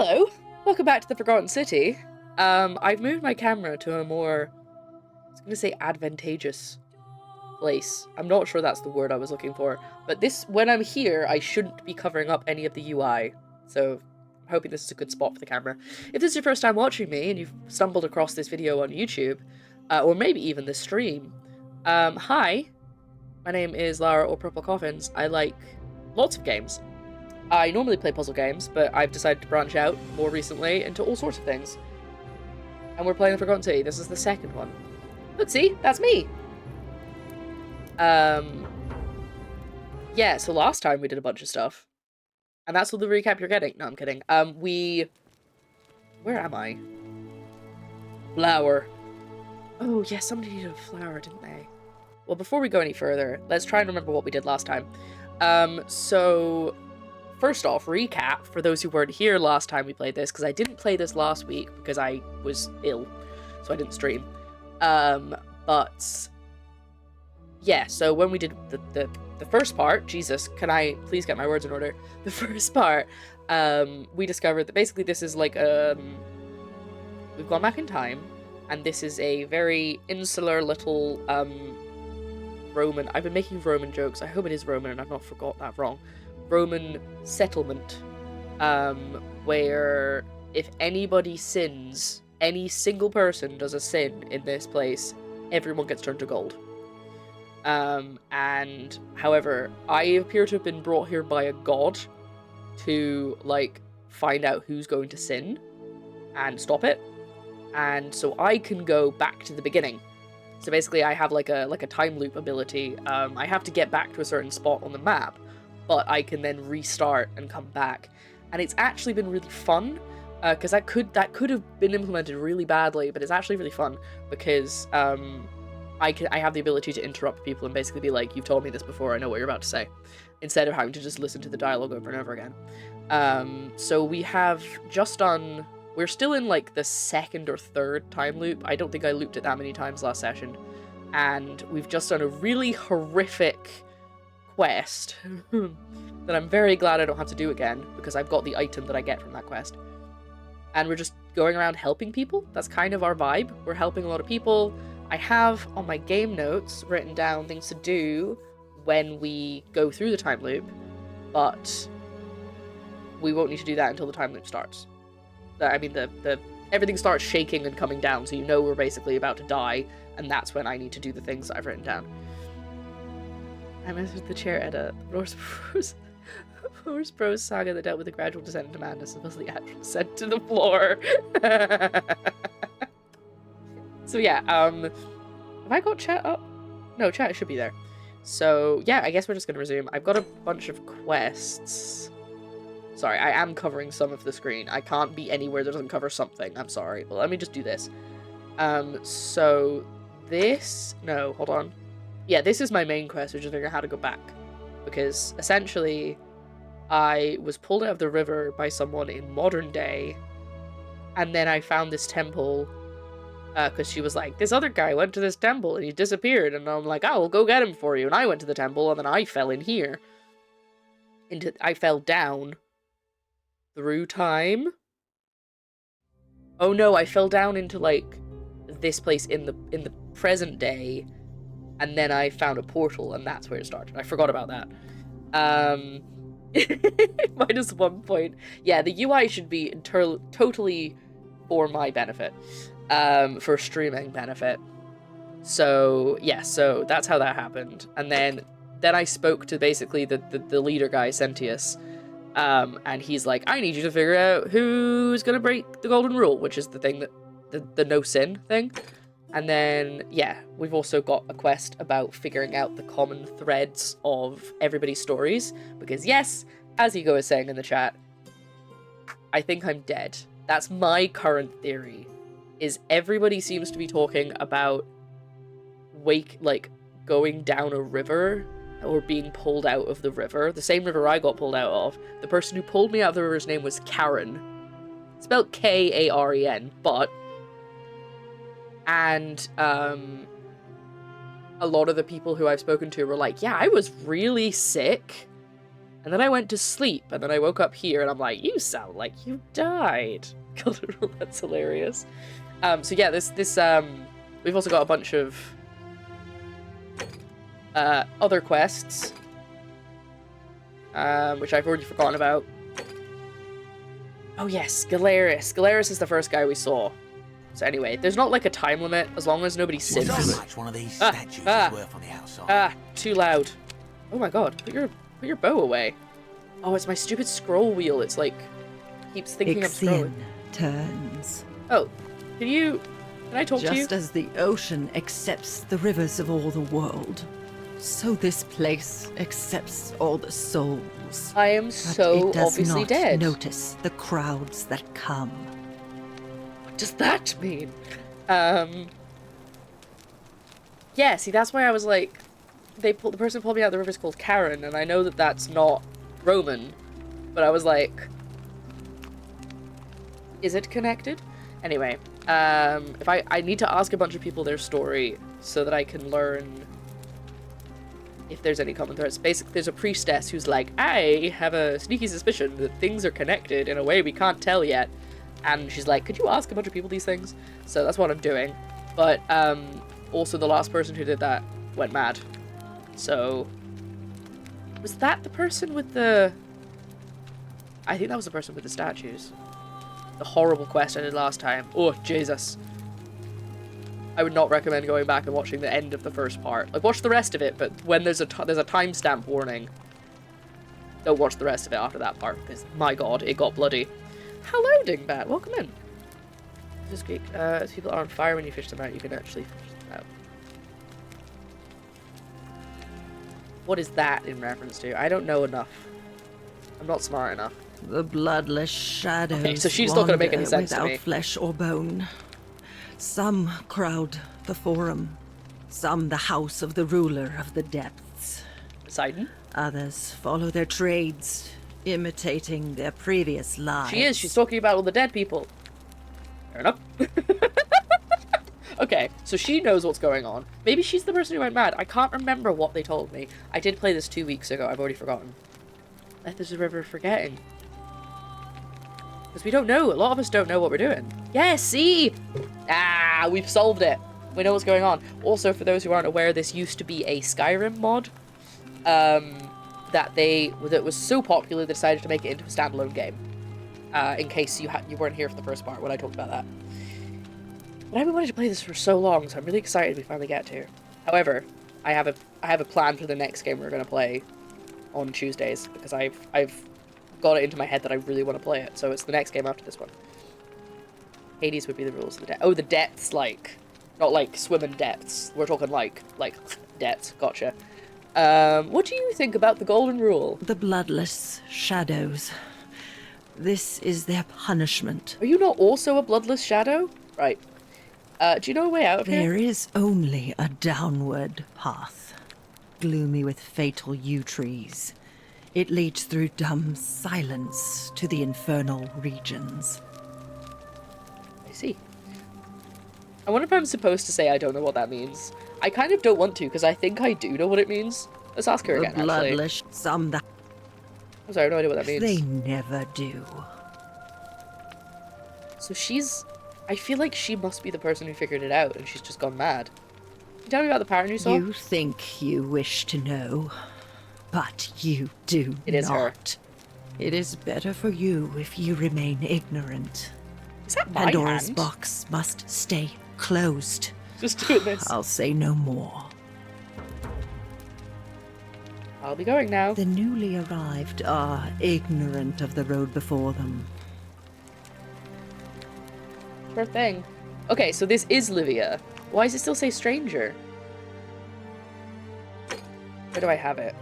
Hello, welcome back to the Forgotten City. I've moved my camera to a more, I was going to say advantageous place. I'm not sure that's the word I was looking for, but when I'm here, I shouldn't be covering up any of the UI, so I'm hoping this is a good spot for the camera. If this is your first time watching me and you've stumbled across this video on YouTube, or maybe even this stream, hi, my name is Lara or PurpleCoffins. I like lots of games. I normally play puzzle games, but I've decided to branch out more recently into all sorts of things. And we're playing the Forgotten City. This is the second one. But see, that's me! Yeah, so last time we did a bunch of stuff. And that's all the recap you're getting. No, I'm kidding. Where am I? Flower. Oh, yeah, somebody needed a flower, didn't they? Well, before we go any further, let's try and remember what we did last time. So... First off, recap, for those who weren't here last time we played this, because I didn't play this last week because I was ill, so I didn't stream. But, yeah, so when we did the first part, Jesus, can I please get my words in order? The first part, we discovered that basically this is like, we've gone back in time, and this is a very insular little, Roman, I've been making Roman jokes, I hope it is Roman and I've not forgot that wrong. Roman settlement, where if anybody sins, any single person does a sin in this place, everyone gets turned to gold. And however, I appear to have been brought here by a god to, like, find out who's going to sin and stop it. And so I can go back to the beginning. So basically I have like a time loop ability. I have to get back to a certain spot on the map, but I can then restart and come back. And it's actually been really fun, because that could have been implemented really badly, but it's actually really fun, because I have the ability to interrupt people and basically be like, you've told me this before, I know what you're about to say, instead of having to just listen to the dialogue over and over again. So we have just done, we're still in like the second or third time loop. I don't think I looped it that many times last session. And we've just done a really horrific quest that I'm very glad I don't have to do again, because I've got the item that I get from that quest. And we're just going around helping people. That's kind of our vibe. We're helping a lot of people. I have on my game notes written down things to do when we go through the time loop, but we won't need to do that until the time loop starts. I mean, everything starts shaking and coming down, so you know we're basically about to die, and that's when I need to do the things that I've written down. I messed the chair edit. Horse Bros saga that dealt with the gradual descent into madness and was the actual descent to the floor. So yeah, have I got chat up? No, chat should be there. So yeah, I guess we're just gonna resume. I've got a bunch of quests. Sorry, I am covering some of the screen. I can't be anywhere that doesn't cover something. I'm sorry. Well, let me just do this. So this... No, hold on. Yeah, this is my main quest, which is figuring out how to go back. Because, essentially, I was pulled out of the river by someone in modern day, and then I found this temple, because she was like, this other guy went to this temple, and he disappeared, and I'm like, oh, we'll go get him for you, and I went to the temple, and then I fell in here. I fell down through time? Oh no, I fell down into, like, this place in the present day, and then I found a portal, and that's where it started. I forgot about that. Minus 1 point. Yeah, the UI should be totally for my benefit. For streaming benefit. So, yeah, so that's how that happened. And then I spoke to basically the leader guy, Sentius, and he's like, I need you to figure out who's gonna break the golden rule, which is the thing that, the no sin thing. And then, yeah, we've also got a quest about figuring out the common threads of everybody's stories. Because yes, as Ego is saying in the chat, I think I'm dead. That's my current theory, is everybody seems to be talking about going down a river or being pulled out of the river. The same river I got pulled out of. The person who pulled me out of the river's name was Karen. Spelled K-A-R-E-N, but... And, a lot of the people who I've spoken to were like, yeah, I was really sick, And then I went to sleep, and then I woke up here, and I'm like, you sound like you died. That's hilarious. So yeah, we've also got a bunch of other quests, which I've already forgotten about. Oh yes, Galeris. Galeris is the first guy we saw. So anyway, there's not like a time limit as long as nobody sins. Much one of these statues is worth on the outside. Too loud. Oh my god, put your bow away. Oh, it's my stupid scroll wheel. It's like keeps thinking I'm scrolling. Turns. Oh, can I talk to you? Just as the ocean accepts the rivers of all the world, so this place accepts all the souls. I am so obviously dead. Notice the crowds that come. What does that mean? Yeah, see, that's why I was like, the person pulled me out of the river is called Karen, and I know that that's not Roman, but I was like, is it connected? Anyway, if I need to ask a bunch of people their story so that I can learn if there's any common threads. Basically, there's a priestess who's like, I have a sneaky suspicion that things are connected in a way we can't tell yet. And she's like, could you ask a bunch of people these things? So that's what I'm doing. But also the last person who did that went mad. So was that the person with the... I think that was the person with the statues. The horrible quest I did last time. Oh, Jesus. I would not recommend going back and watching the end of the first part. Like, watch the rest of it, but when there's a timestamp warning, don't watch the rest of it after that part, because, my god, it got bloody. Hello, Dingbat. Welcome in. This is great. As people are on fire when you fish them out, you can actually fish them out. What is that in reference to? I don't know enough. I'm not smart enough. The bloodless shadows. Okay, so she's not going to make any sense to me. Without flesh or bone. Some crowd the forum, some the house of the ruler of the depths. Poseidon? Others follow their trades, imitating their previous lives. She is. She's talking about all the dead people. Fair enough. Okay, so she knows what's going on. Maybe she's the person who went mad. I can't remember what they told me. I did play this 2 weeks ago. I've already forgotten. Death is a river of forgetting. Because we don't know. A lot of us don't know what we're doing. Yeah, see? Ah, we've solved it. We know what's going on. Also, for those who aren't aware, this used to be a Skyrim mod. That was so popular they decided to make it into a standalone game. In case you weren't here for the first part when I talked about that. But I've been wanting to play this for so long, so I'm really excited we finally get to. However, I have a plan for the next game we're going to play on Tuesdays, because I've got it into my head that I really want to play it, so it's the next game after this one. Hades would be the rules of the depths. Oh, the depths, like, not like swimming depths. We're talking like depths. Gotcha. What do you think about the golden rule? The bloodless shadows. This is their punishment. Are you not also a bloodless shadow? Right. Do you know a way out of here? There is only a downward path, gloomy with fatal yew trees. It leads through dumb silence to the infernal regions. I see. I wonder if I'm supposed to say I don't know what that means. I kind of don't want to, because I think I do know what it means. Let's ask her again, actually. Bloodless, some that... I'm sorry, I have no idea what that means. They never do. So she's... I feel like she must be the person who figured it out, and she's just gone mad. Can you tell me about the pattern you saw? You think you wish to know, but you do It is her. not. It is better for you if you remain ignorant. Is that my Pandora's hand? box must stay closed. Just doing this. I'll say no more. I'll be going now. The newly arrived are ignorant of the road before them. Sure thing. Okay, so this is Livia. Why does it still say stranger? Where do I have it?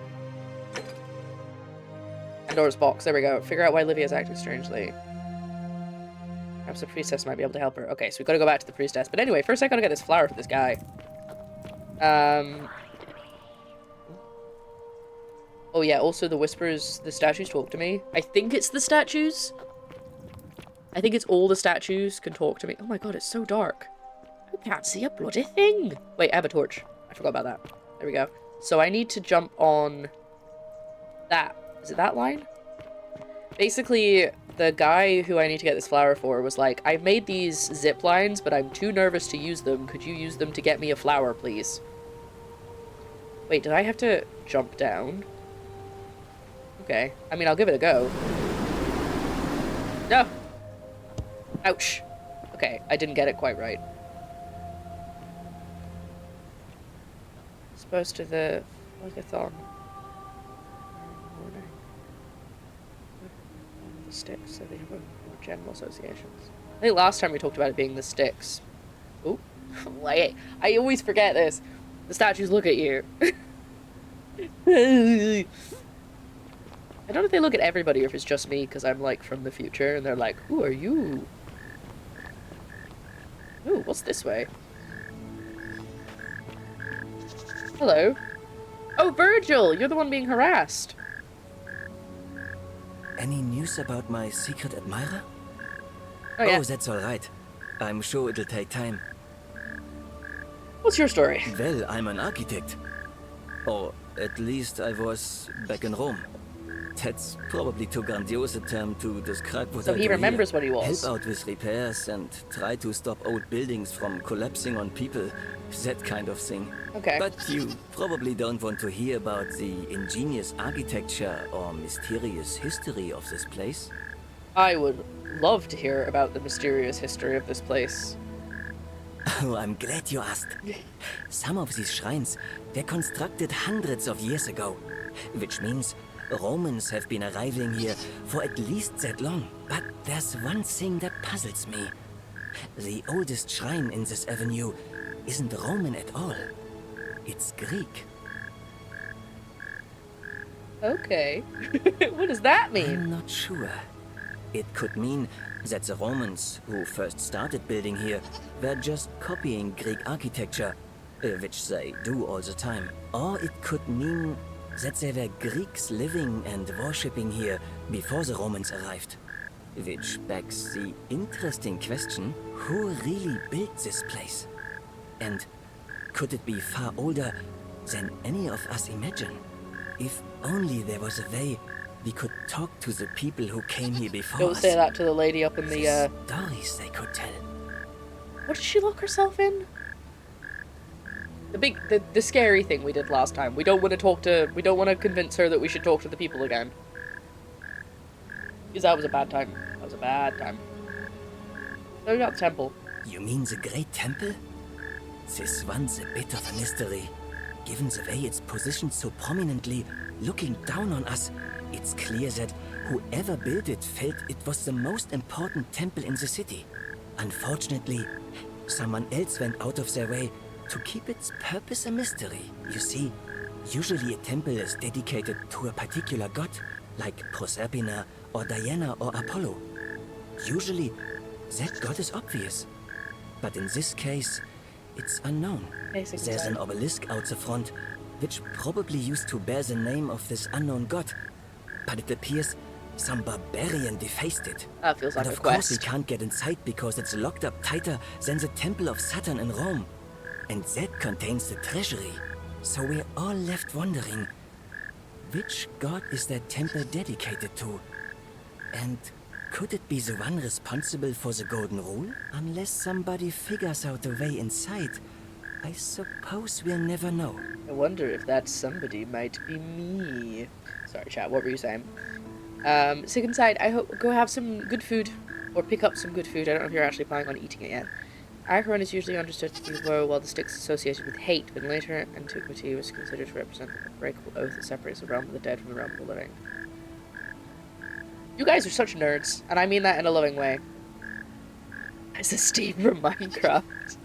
Pandora's box. There we go. Figure out why Livia's acting strangely. Perhaps the priestess might be able to help her. Okay, so we gotta go back to the priestess. But anyway, first I gotta get this flower for this guy. Oh yeah, also the whispers, the statues talk to me. I think it's the statues. I think it's all the statues can talk to me. Oh my god, it's so dark. I can't see a bloody thing. Wait, I have a torch. I forgot about that. There we go. So I need to jump on that. Is it that line? Basically, the guy who I need to get this flower for was like, I've made these zip lines, but I'm too nervous to use them. Could you use them to get me a flower, please? Wait, did I have to jump down? Okay. I mean, I'll give it a go. No! Ouch. Okay, I didn't get it quite right. Supposed to the Legathon. The sticks, so they have more general associations. I think last time we talked about it being the sticks. Ooh. Wait, I always forget this. The statues look at you. I don't know if they look at everybody or if it's just me because I'm like from the future and they're like, who are you? Ooh, what's this way? Hello. Oh, Virgil! You're the one being harassed. Any news about my secret admirer? Oh, yeah. Oh, that's alright. I'm sure it'll take time. What's your story? Well, I'm an architect. Or at least I was back in Rome. That's probably too grandiose a term to describe what I do. So he remembers here. what he was. Help out with repairs and try to stop old buildings from collapsing on people. That kind of thing. Okay. But you probably don't want to hear about the ingenious architecture or mysterious history of this place. I would love to hear about the mysterious history of this place. Oh, I'm glad you asked. Some of these shrines were constructed hundreds of years ago, which means Romans have been arriving here for at least that long. But there's one thing that puzzles me. The oldest shrine in this avenue isn't Roman at all. It's Greek. Okay. What does that mean? I'm not sure. It could mean that the Romans, who first started building here, were just copying Greek architecture, which they do all the time. Or it could mean that there were Greeks living and worshipping here before the Romans arrived. Which begs the interesting question, who really built this place? And could it be far older than any of us imagine? If only there was a way we could talk to the people who came here before Don't us. say that to the lady up in the, stories they could tell. What did she lock herself in? The scary thing we did last time. We don't want to convince her that we should talk to the people again. Because that was a bad time. That was a bad time. So we got the temple. You mean the Great Temple? This one's a bit of a mystery. Given the way it's positioned so prominently, looking down on us, it's clear that whoever built it felt it was the most important temple in the city. Unfortunately, someone else went out of their way to keep its purpose a mystery. You see, usually a temple is dedicated to a particular god, like Proserpina or Diana or Apollo. Usually, that god is obvious. But in this case, it's unknown. There's an obelisk out the front, which probably used to bear the name of this unknown god. But it appears some barbarian defaced it. That feels like and a of course quest. we can't get inside because it's locked up tighter than the Temple of Saturn in Rome. And that contains the treasury. So we're all left wondering, which god is that temple dedicated to? And could it be the one responsible for the Golden Rule? Unless somebody figures out a way inside, I suppose we'll never know. I wonder if that somebody might be me. Sorry, chat, what were you saying? Sick inside, I hope go have some good food. Or pick up some good food. I don't know if you're actually planning on eating it yet. Acheron is usually understood to be woe, while the stick is associated with hate, but in later antiquity was considered to represent the unbreakable oath that separates the realm of the dead from the realm of the living. You guys are such nerds, and I mean that in a loving way. It's a Steve from Minecraft.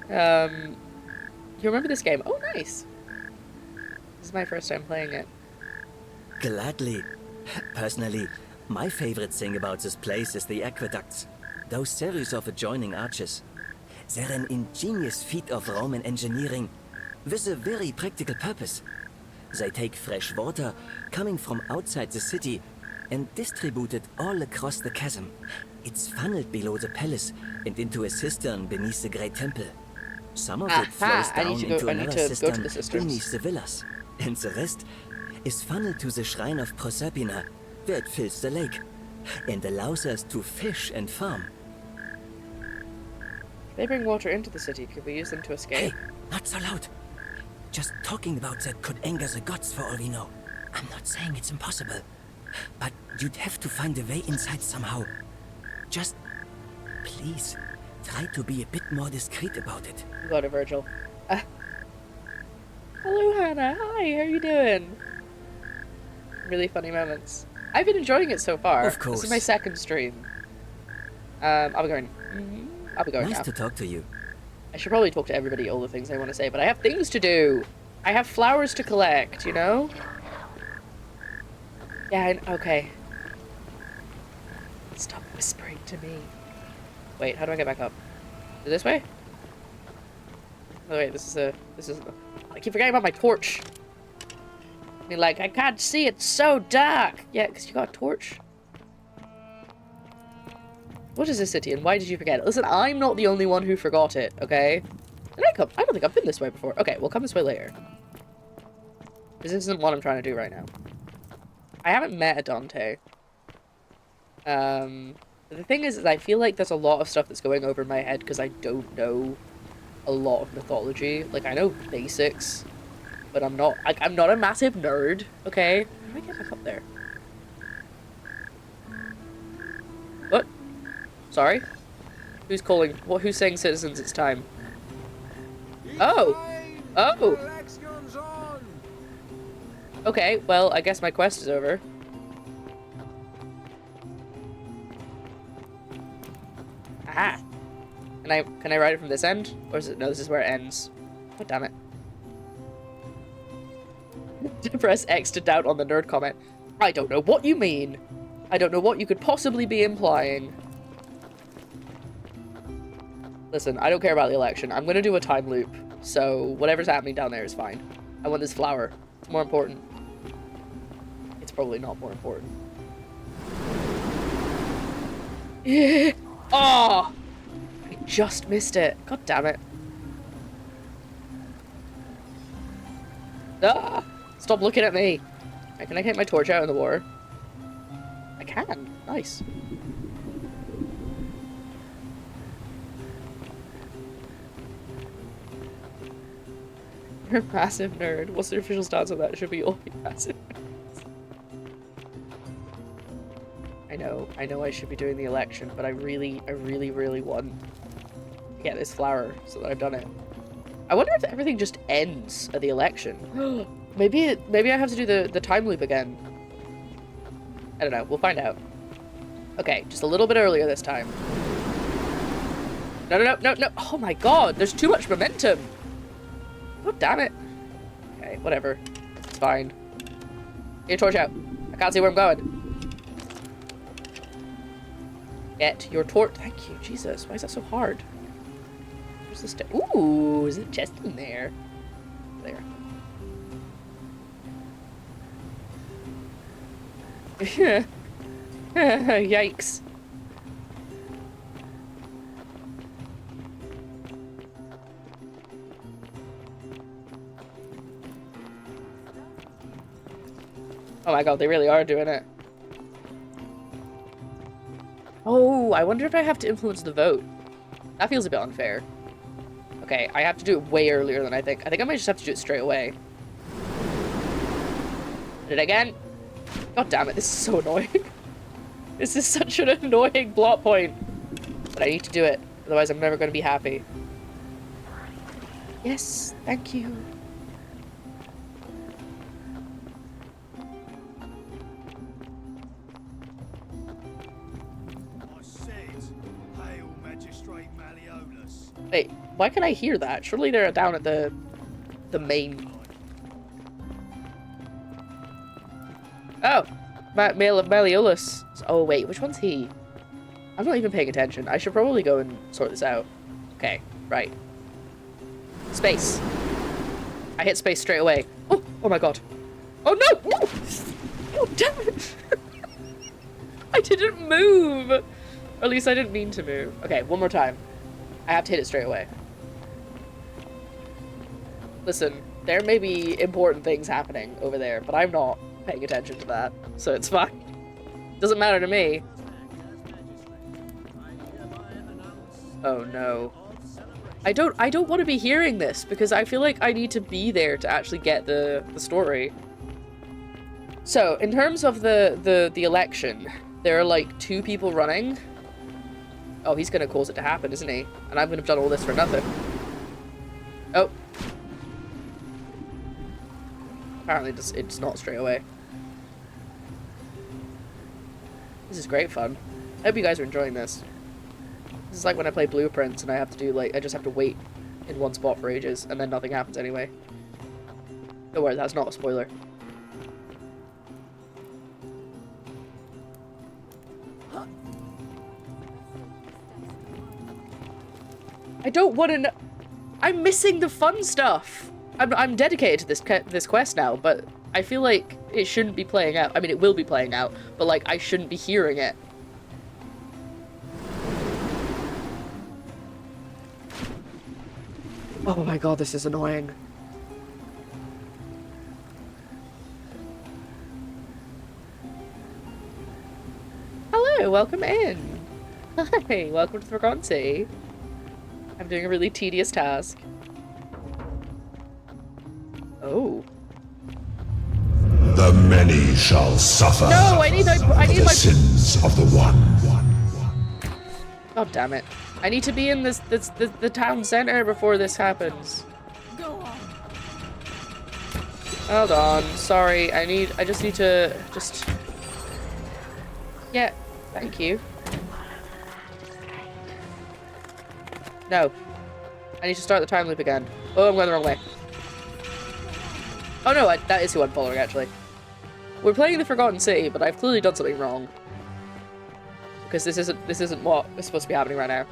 You remember this game? Oh, nice. This is my first time playing it. Gladly. Personally, my favorite thing about this place is the aqueducts. Those series of adjoining arches. They're an ingenious feat of Roman engineering with a very practical purpose. They take fresh water coming from outside the city and distribute it all across the chasm. It's funneled below the palace and into a cistern beneath the Great Temple. Some of it flows down into another cistern beneath the villas. And the rest, is funneled to the shrine of Proserpina, where it fills the lake, and allows us to fish and farm. They bring water into the city. Could we use them to escape? Hey, not so loud. Just talking about that could anger the gods for all we know. I'm not saying it's impossible, but you'd have to find a way inside somehow. Just, please, try to be a bit more discreet about it. Got it, Virgil. Hello, Hannah. Hi, how are you doing? Really funny moments. I've been enjoying it so far. Of course. This is my second stream. I'll be going. I'll be going Nice now. to talk to you. I should probably talk to everybody all the things I want to say, but I have things to do. I have flowers to collect, you know? Yeah, okay. Stop whispering to me. Wait, how do I get back up? This way? Oh wait, this is I keep forgetting about my torch. I mean, like, I can't see, it's so dark. Yeah, because you got a torch. What is this city and why did you forget it? Listen, I'm not the only one who forgot it, okay? Did I come? I don't think I've been this way before. Okay, we'll come this way later. This isn't what I'm trying to do right now. I haven't met a Dante. The thing is I feel like there's a lot of stuff that's going over my head because I don't know a lot of mythology. Like, I know basics, but I'm not a massive nerd, okay? How do I get back up there? What? Sorry? Who's calling? What? Who's saying citizens it's time? Oh! Oh! Okay, well, I guess my quest is over. Aha! Can I ride it from this end? Or is it, no, this is where it ends. God damn it. Press X to doubt on the nerd comment. I don't know what you mean. I don't know what you could possibly be implying. Listen, I don't care about the election. I'm gonna do a time loop. So whatever's happening down there is fine. I want this flower. It's more important. It's probably not more important. Oh! I just missed it. God damn it. Ah! Stop looking at me. Right, can I get my torch out in the water? I can. Nice. You're a massive nerd. What's the official stance on that? Should we all be massive nerds? I know I should be doing the election, but I really want to get this flower so that I've done it. I wonder if everything just ends at the election. Maybe I have to do the time loop again. I don't know. We'll find out. Okay, just a little bit earlier this time. No. Oh my god, there's too much momentum. Oh, damn it. Okay, whatever. It's fine. Get your torch out. I can't see where I'm going. Get your torch. Thank you. Jesus, why is that so hard? Where's the step? Ooh, is it a chest in there? There. Yikes. Oh my god, they really are doing it. Oh, I wonder if I have to influence the vote. That feels a bit unfair. Okay, I have to do it way earlier than I think. I think I might just have to do it straight away. Did it again? God damn it, this is so annoying. This is such an annoying plot point. But I need to do it, otherwise I'm never going to be happy. Yes, thank you. Wait, why can I hear that? Surely they're down at the main. Oh, Malleolus. Oh wait, which one's he? I'm not even paying attention. I should probably go and sort this out. Okay, right. Space. I hit space straight away. Oh my god. Oh no! No! Oh damn it! I didn't move. Or at least I didn't mean to move. Okay, one more time. I have to hit it straight away. Listen, there may be important things happening over there, but I'm not paying attention to that, so it's fine. Doesn't matter to me. Oh no. I don't want to be hearing this because I feel like I need to be there to actually get the story. So, in terms of the election, there are like 2 people running. Oh, he's gonna cause it to happen, isn't he? And I'm gonna have done all this for nothing. Oh. Apparently it's not straight away. This is great fun. I hope you guys are enjoying this. This is like when I play Blueprints and I have to do like, I just have to wait in one spot for ages and then nothing happens anyway. Don't worry, that's not a spoiler. I don't want to know. I'm missing the fun stuff. I'm dedicated to this quest now, but I feel like it shouldn't be playing out. I mean, it will be playing out, but like I shouldn't be hearing it. Oh my god, this is annoying. Hello, welcome in. Hi, welcome to the Forgotten City. I'm doing a really tedious task. Oh. The many shall suffer. No, I need the my sins of the one. God damn it. I need to be in the town center before this happens. Go on. Hold on. Sorry. I just need to Yeah, thank you. No. I need to start the time loop again. Oh, I'm going the wrong way. Oh no, that is who I'm following, actually. We're playing the Forgotten City, but I've clearly done something wrong. Because this isn't what is supposed to be happening right now.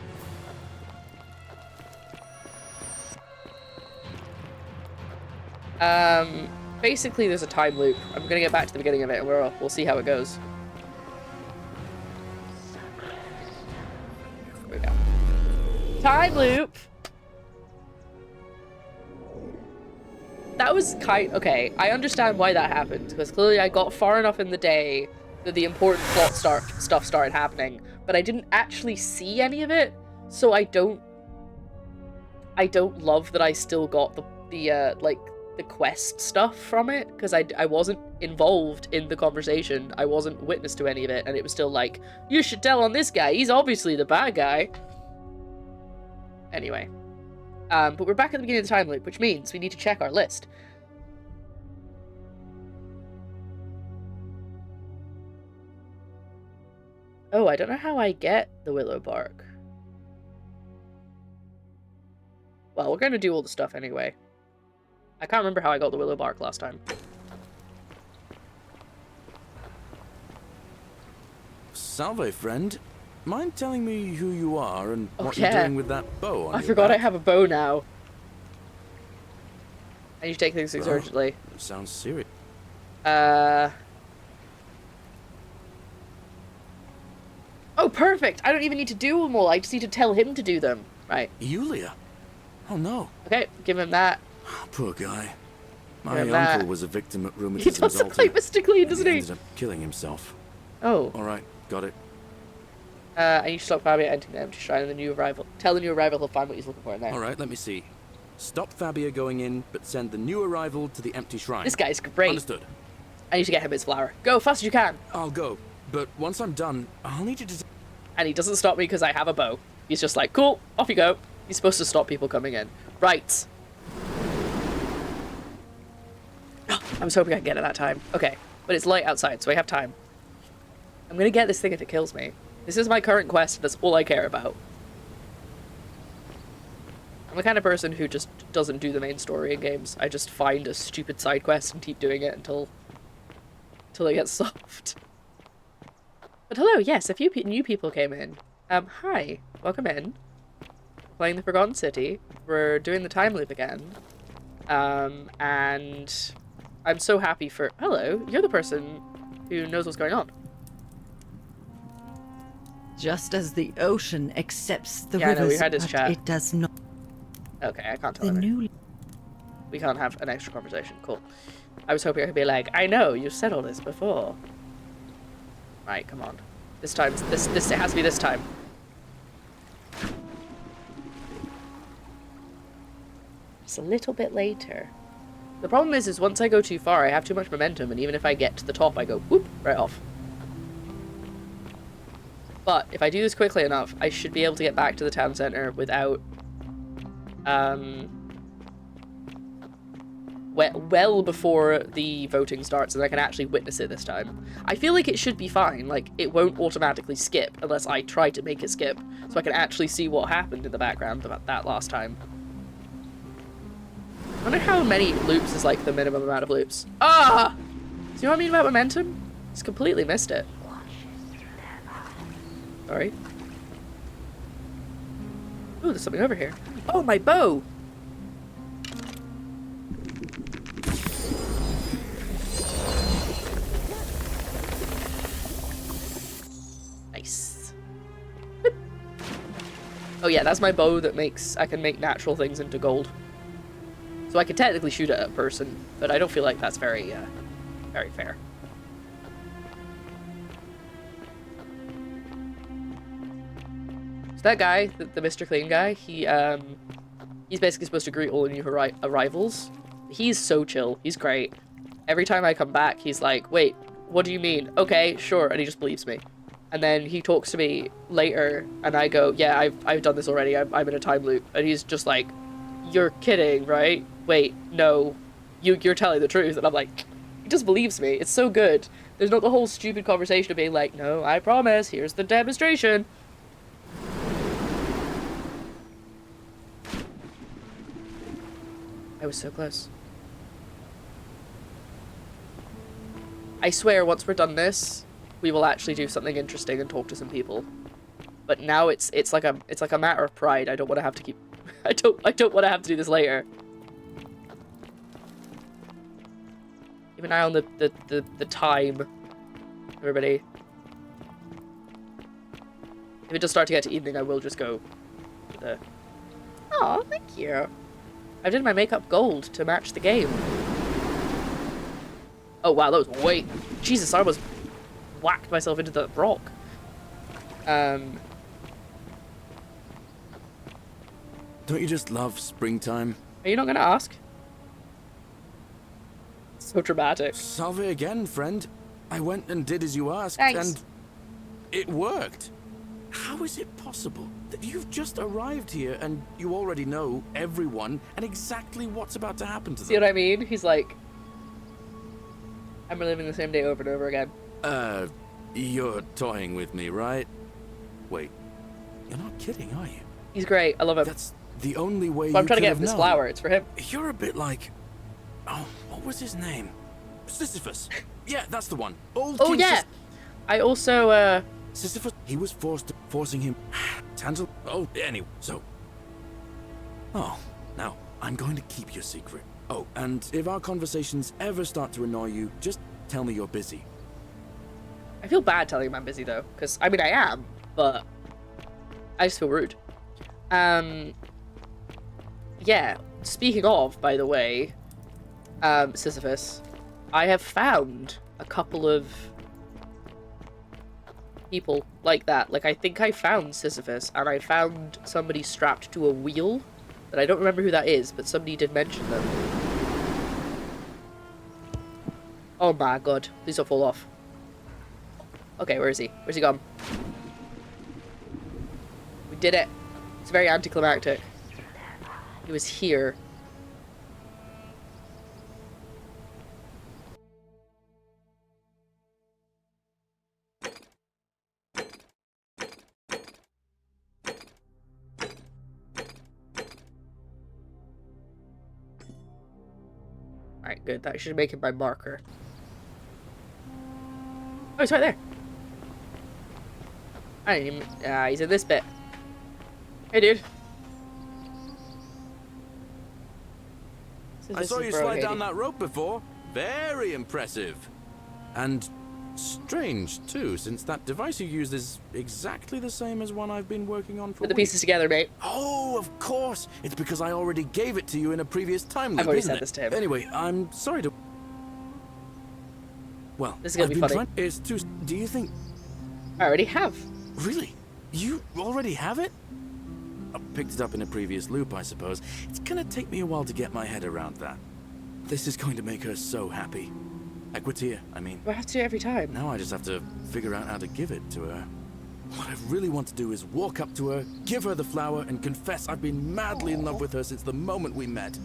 Basically there's a time loop. I'm gonna get back to the beginning of it and we'll see how it goes. There we go. Time loop! That was okay, I understand why that happened, because clearly I got far enough in the day that the important plot stuff started happening, but I didn't actually see any of it, so I don't love that I still got the quest stuff from it, because I wasn't involved in the conversation, I wasn't witness to any of it, and it was still like, you should tell on this guy, he's obviously the bad guy. Anyway. But we're back at the beginning of the time loop, which means we need to check our list. Oh, I don't know how I get the willow bark. Well, we're going to do all the stuff anyway. I can't remember how I got the willow bark last time. Salve, friend. Mind telling me who you are and what yeah. you're doing with that bow on I your forgot back? I have a bow now. I need to take things urgently. Sounds serious. Oh, perfect! I don't even need to do them all. I just need to tell him to do them. Right. Yulia? Oh no. Okay, give him that. Poor guy. My Give him uncle that. was a victim at He rheumatism's does look altar. like Mr. Clean, and doesn't he he? ended up killing himself. Oh. Alright, got it. I need to stop Fabio entering the empty shrine and the new arrival. Tell the new arrival he'll find what he's looking for in there. Alright, let me see. Stop Fabia going in, but send the new arrival to the empty shrine. This guy's great. Understood. I need to get him his flower. Go, fast as you can. I'll go, but once I'm done, I'll need you to... And he doesn't stop me because I have a bow. He's just like, cool, off you go. He's supposed to stop people coming in. Right. I was hoping I could get it that time. Okay, but it's light outside, so I have time. I'm gonna get this thing if it kills me. This is my current quest, that's all I care about. I'm the kind of person who just doesn't do the main story in games. I just find a stupid side quest and keep doing it until it gets solved. But hello, yes, a few new people came in. Hi, welcome in. Playing the Forgotten City. We're doing the time loop again. And I'm so happy for... Hello, you're the person who knows what's going on. Just as the ocean accepts the Yeah, I know, rivers, we had this but chat. it does not. Okay, I can't tell The her. new We can't have an extra conversation. Cool. I was hoping I could be like, I know, you said all this before. Right, come on. This time, this it has to be this time. Just a little bit later. The problem is once I go too far, I have too much momentum, and even if I get to the top, I go whoop right off. But if I do this quickly enough, I should be able to get back to the town center without, well before the voting starts, and I can actually witness it this time. I feel like it should be fine. Like, it won't automatically skip unless I try to make it skip, so I can actually see what happened in the background about that last time. I wonder how many loops is like the minimum amount of loops. Ah! Do you know what I mean about momentum? Just completely missed it. Sorry. Ooh, there's something over here. Oh, my bow! Nice. Boop. Oh yeah, that's my bow that makes... I can make natural things into gold. So I could technically shoot at a person, but I don't feel like that's very, very fair. So that guy, the Mr. Clean guy, he's basically supposed to greet all new arrivals. He's so chill. He's great. Every time I come back, he's like, wait, what do you mean? Okay, sure. And he just believes me. And then he talks to me later, and I go, yeah, I've done this already. I'm in a time loop. And he's just like, you're kidding, right? Wait, no. You're telling the truth. And I'm like, he just believes me. It's so good. There's not the whole stupid conversation of being like, no, I promise. Here's the demonstration. I was so close. I swear, once we're done this, we will actually do something interesting and talk to some people. But now it's like a matter of pride. I don't want to have to keep. I don't want to have to do this later. Keep an eye on the time, everybody. If it does start to get to evening, I will just go to the. Oh, thank you. I did my makeup gold to match the game. Oh wow, that was way... Jesus, I almost whacked myself into the rock. Don't you just love springtime? Are you not gonna ask? So dramatic. Salve again, friend. I went and did as you asked, Thanks. and it worked. How is it possible that you've just arrived here and you already know everyone and exactly what's about to happen to them? See what I mean? He's like, I'm reliving the same day over and over again. You're toying with me, right? Wait, you're not kidding, are you? He's great. I love him. That's the only way But I'm you trying to could get have him this known. flower. It's for him. You're a bit like... Oh, what was his name? Sisyphus. Yeah, that's the one. Old Oh King yeah. I also Sisyphus, he was forcing him... Tantal... Oh, anyway, so... Oh, now, I'm going to keep your secret. Oh, and if our conversations ever start to annoy you, just tell me you're busy. I feel bad telling him I'm busy though, because I mean I am, but I just feel rude. Yeah. Speaking of, by the way, Sisyphus, I have found a couple of people like that. Like, I think I found Sisyphus, and I found somebody strapped to a wheel, but I don't remember who that is, but somebody did mention them. Oh my god, please don't fall off. Okay, where is he? Where's he gone? We did it. It's very anticlimactic. He was here. Alright, good. That should make him my marker. Oh, he's right there. I didn't even... he's in this bit. Hey, dude. I saw you slide down that rope before. Very impressive. And strange, too, since that device you used is exactly the same as one I've been working on for Put the weeks. pieces together, mate. Oh, of course. It's because I already gave it to you in a previous time loop, I've already isn't said it? this to him. Anyway, I'm sorry to... Well, This is gonna I've be been funny. It's too... Do you think... I already have. Really? You already have it? I picked it up in a previous loop, I suppose. It's gonna take me a while to get my head around that. This is going to make her so happy. Equitia, I mean. Do I have to do it every time? Now I just have to figure out how to give it to her. What I really want to do is walk up to her, give her the flower, and confess I've been madly in love with her since the moment we met.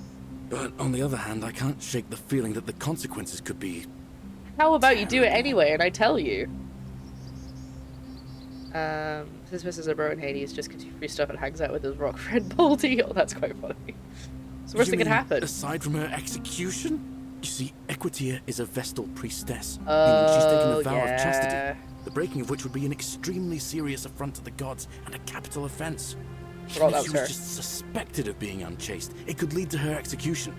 But on the other hand, I can't shake the feeling that the consequences could be... How about you do it anyway, and I tell you? Since Mrs. Abro in Hades just gives you free stuff and hangs out with his rock friend Baldy. Oh, that's quite funny. So the worst thing could happen. Aside from her execution? You see, Equitia is a Vestal priestess, meaning she's taken a vow of chastity, the breaking of which would be an extremely serious affront to the gods and a capital offense. Well, Even if that's she was her. just suspected of being unchaste, it could lead to her execution.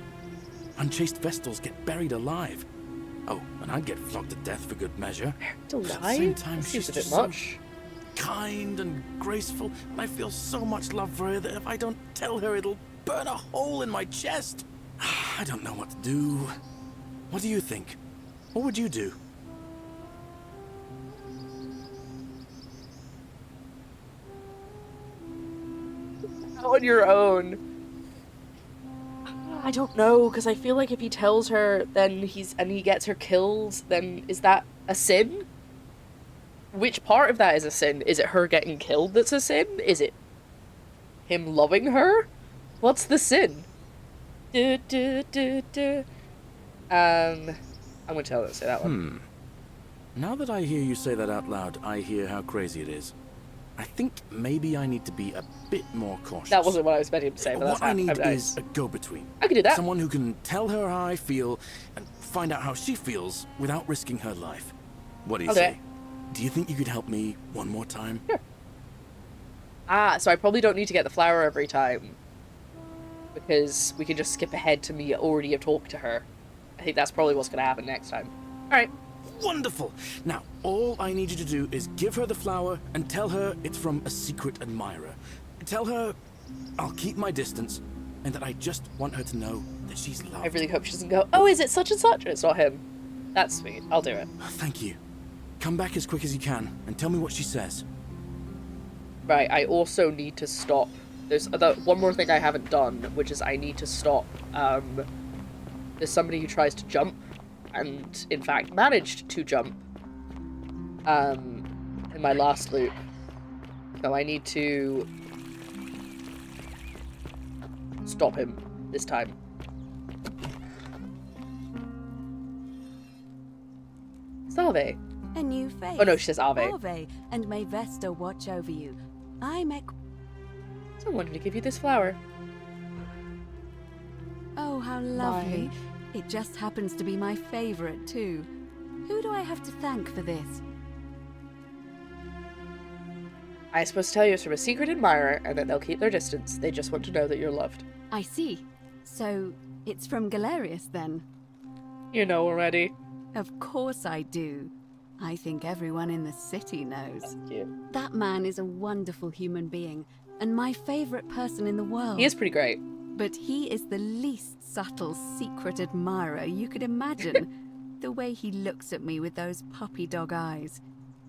Unchaste Vestals get buried alive. Oh, and I'd get flogged to death for good measure. To But at the lie? same time, That seems she's a bit just so much. kind and graceful, and I feel so much love for her that if I don't tell her, it'll burn a hole in my chest. I don't know what to do. What do you think? What would you do? On your own. I don't know, because I feel like if he tells her, then he gets her killed, then is that a sin? Which part of that is a sin? Is it her getting killed that's a sin? Is it him loving her? What's the sin? I'm gonna tell her to say that one. Now that I hear you say that out loud, I hear how crazy it is. I think maybe I need to be a bit more cautious. That wasn't what I was expecting him to say, but that's What I need nice. is a go-between. I can do that. Someone who can tell her how I feel and find out how she feels without risking her life. What do you Okay. say? Do you think you could help me one more time? Sure. So I probably don't need to get the flower every time. Because we can just skip ahead to me already have talked to her. I think that's probably what's going to happen next time. Alright. Wonderful! Now, all I need you to do is give her the flower and tell her it's from a secret admirer. Tell her I'll keep my distance and that I just want her to know that she's loved. I really hope she doesn't go, oh, is it such and such? It's not him. That's sweet. I'll do it. Thank you. Come back as quick as you can and tell me what she says. Right, I also need to stop. There's one more thing I haven't done, which is I need to stop. There's somebody who tries to jump, and in fact managed to jump. In my last loop. So I need to stop him this time. Salve. A new face. Oh no, she says Ave. Ave, and may Vesta watch over you. I'm So I wanted to give you this flower. Oh, how lovely. It just happens to be my favorite, too. Who do I have to thank for this? I'm supposed to tell you it's from a secret admirer and that they'll keep their distance. They just want to know that you're loved. I see. So, it's from Galerius, then? You know already. Of course I do. I think everyone in the city knows. Thank you. That man is a wonderful human being, and my favorite person in the world. He is pretty great. But he is the least subtle secret admirer you could imagine. The way he looks at me with those puppy dog eyes.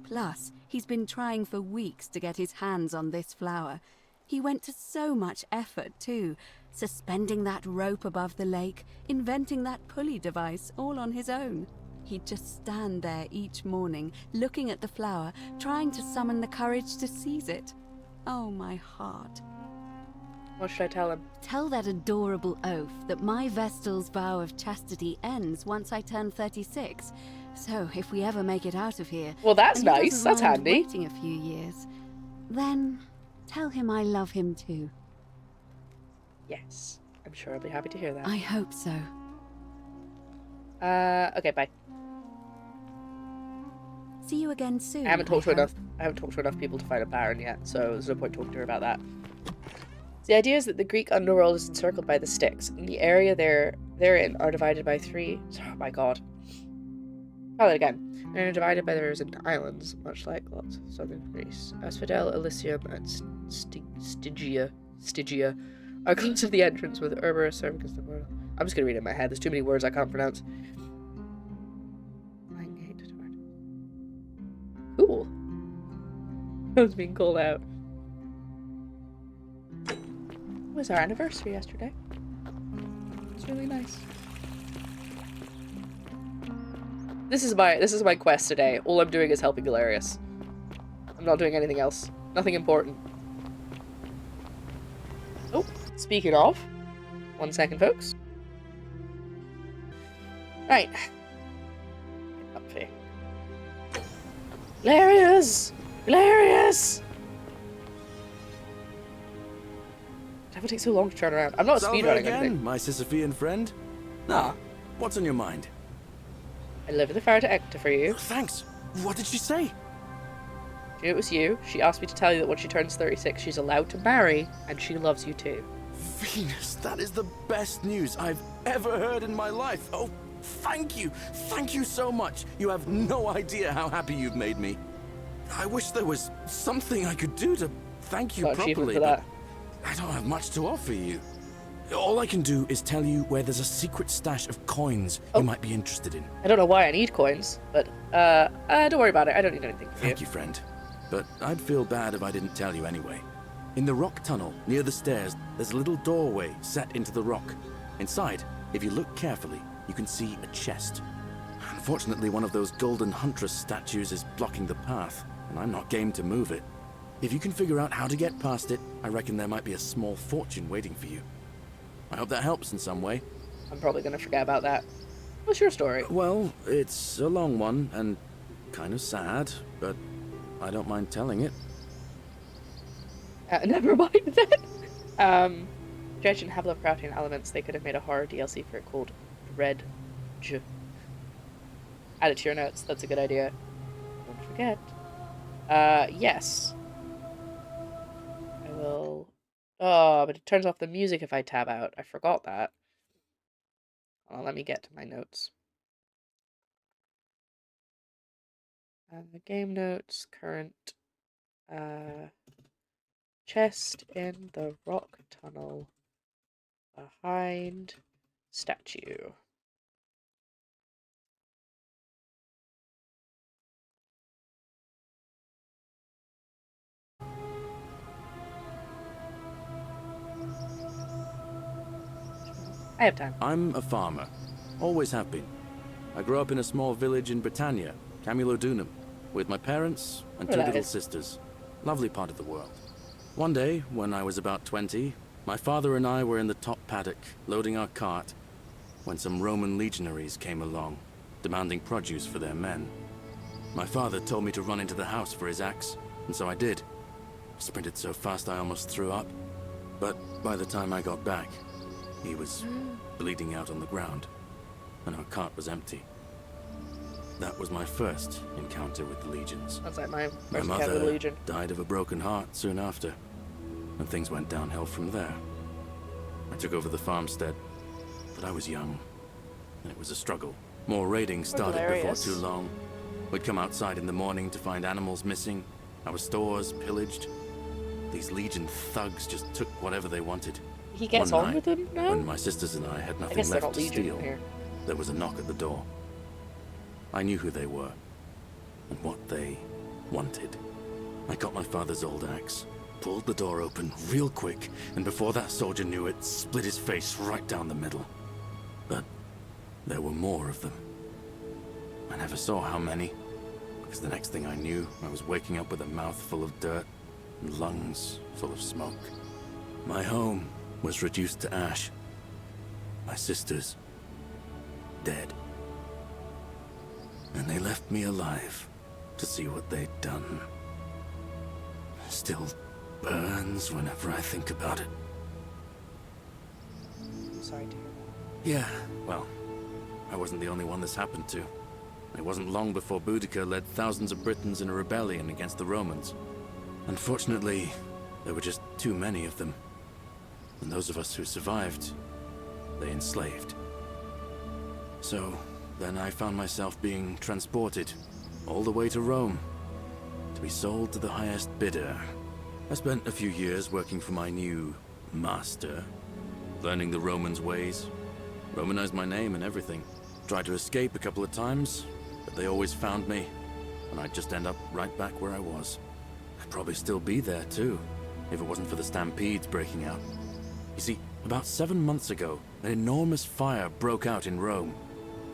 Plus, he's been trying for weeks to get his hands on this flower. He went to so much effort, too. Suspending that rope above the lake, inventing that pulley device, all on his own. He'd just stand there each morning, looking at the flower, trying to summon the courage to seize it. Oh, my heart. What should I tell him? Tell that adorable oaf that my Vestal's vow of chastity ends once I turn 36. So if we ever make it out of here, Well, that's and he nice. doesn't That's mind handy. waiting a few years, then tell him I love him too. Yes. I'm sure I'll be happy to hear that. I hope so. Okay, bye. See you again soon. I haven't talked to hope. enough people to find a Baron yet, so there's no point talking to her about that. The idea is that the Greek underworld is encircled by the Styx, and the area they're in are divided by 3. Oh my god. Try that again. They're divided by the rivers into islands, much like lots of southern Greece. Asphodel, Elysium, and Stygia are close to the entrance, with Urbera serving as the portal. I'm just gonna read it in my head. There's too many words I can't pronounce. Cool. I was being called out. It was our anniversary yesterday. It's really nice. This is my quest today. All I'm doing is helping Galerius. I'm not doing anything else. Nothing important. Oh, speaking of, 1 second, folks. Right. Comfy. Galerius! Galerius! Why would it take so long to turn around? I'm not speedrunning anything. My Sisyphean friend? Nah. What's on your mind? I delivered the fire to Ecta for you. Thanks. What did she say? She knew it was you. She asked me to tell you that when she turns 36, she's allowed to marry, and she loves you too. Venus, that is the best news I've ever heard in my life. Oh, thank you. Thank you so much. You have no idea how happy you've made me. I wish there was something I could do to thank you properly, but I don't have much to offer you. All I can do is tell you where there's a secret stash of coins you might be interested in. I don't know why I need coins, but don't worry about it. I don't need anything from you. Thank you, friend. But I'd feel bad if I didn't tell you anyway. In the rock tunnel near the stairs, there's a little doorway set into the rock. Inside, if you look carefully, you can see a chest. Unfortunately, one of those golden huntress statues is blocking the path, and I'm not game to move it. If you can figure out how to get past it, I reckon there might be a small fortune waiting for you. I hope that helps in some way. I'm probably gonna forget about that. What's your story? Well, it's a long one and kind of sad, but I don't mind telling it. Never mind then. Dredge and have Lovecraftian elements. They could have made a horror DLC for it called Dredge. Add it to your notes. That's a good idea. Don't forget. Yes. I will. Oh, but it turns off the music if I tab out. I forgot that. Oh, let me get to my notes. Game notes, current. Chest in the rock tunnel behind statue. I have time. I'm a farmer. Always have been. I grew up in a small village in Britannia, Camulodunum, with my parents and two little sisters. Lovely part of the world. One day, when I was about 20, my father and I were in the top paddock, loading our cart, when some Roman legionaries came along, demanding produce for their men. My father told me to run into the house for his axe, and so I did. Sprinted so fast I almost threw up. But by the time I got back, he was bleeding out on the ground, and our cart was empty. That was my first encounter with the legions. That's like my My first encounter with mother Legion. died of a broken heart soon after, and things went downhill from there. I took over the farmstead, but I was young, and it was a struggle. More raiding started before too long. We'd come outside in the morning to find animals missing, our stores pillaged. These Legion thugs just took whatever they wanted. He gets One on with night, them now? when my sisters and I had I nothing guess they're left not to Legion steal, here. there was a knock at the door. I knew who they were, and what they wanted. I got my father's old axe, pulled the door open real quick, and before that soldier knew it, split his face right down the middle. But there were more of them. I never saw how many, because the next thing I knew, I was waking up with a mouth full of dirt and lungs full of smoke. My home was reduced to ash. My sisters, dead. And they left me alive to see what they'd done. Still burns whenever I think about it. I'm sorry to hear that. Yeah, well, I wasn't the only one this happened to. It wasn't long before Boudica led thousands of Britons in a rebellion against the Romans. Unfortunately, there were just too many of them. And those of us who survived, they enslaved. So, then I found myself being transported all the way to Rome to be sold to the highest bidder. I spent a few years working for my new master, learning the Romans' ways, Romanized my name and everything. Tried to escape a couple of times, but they always found me, and I'd just end up right back where I was. I'd probably still be there too, if it wasn't for the stampedes breaking out. You see, about 7 months ago, an enormous fire broke out in Rome.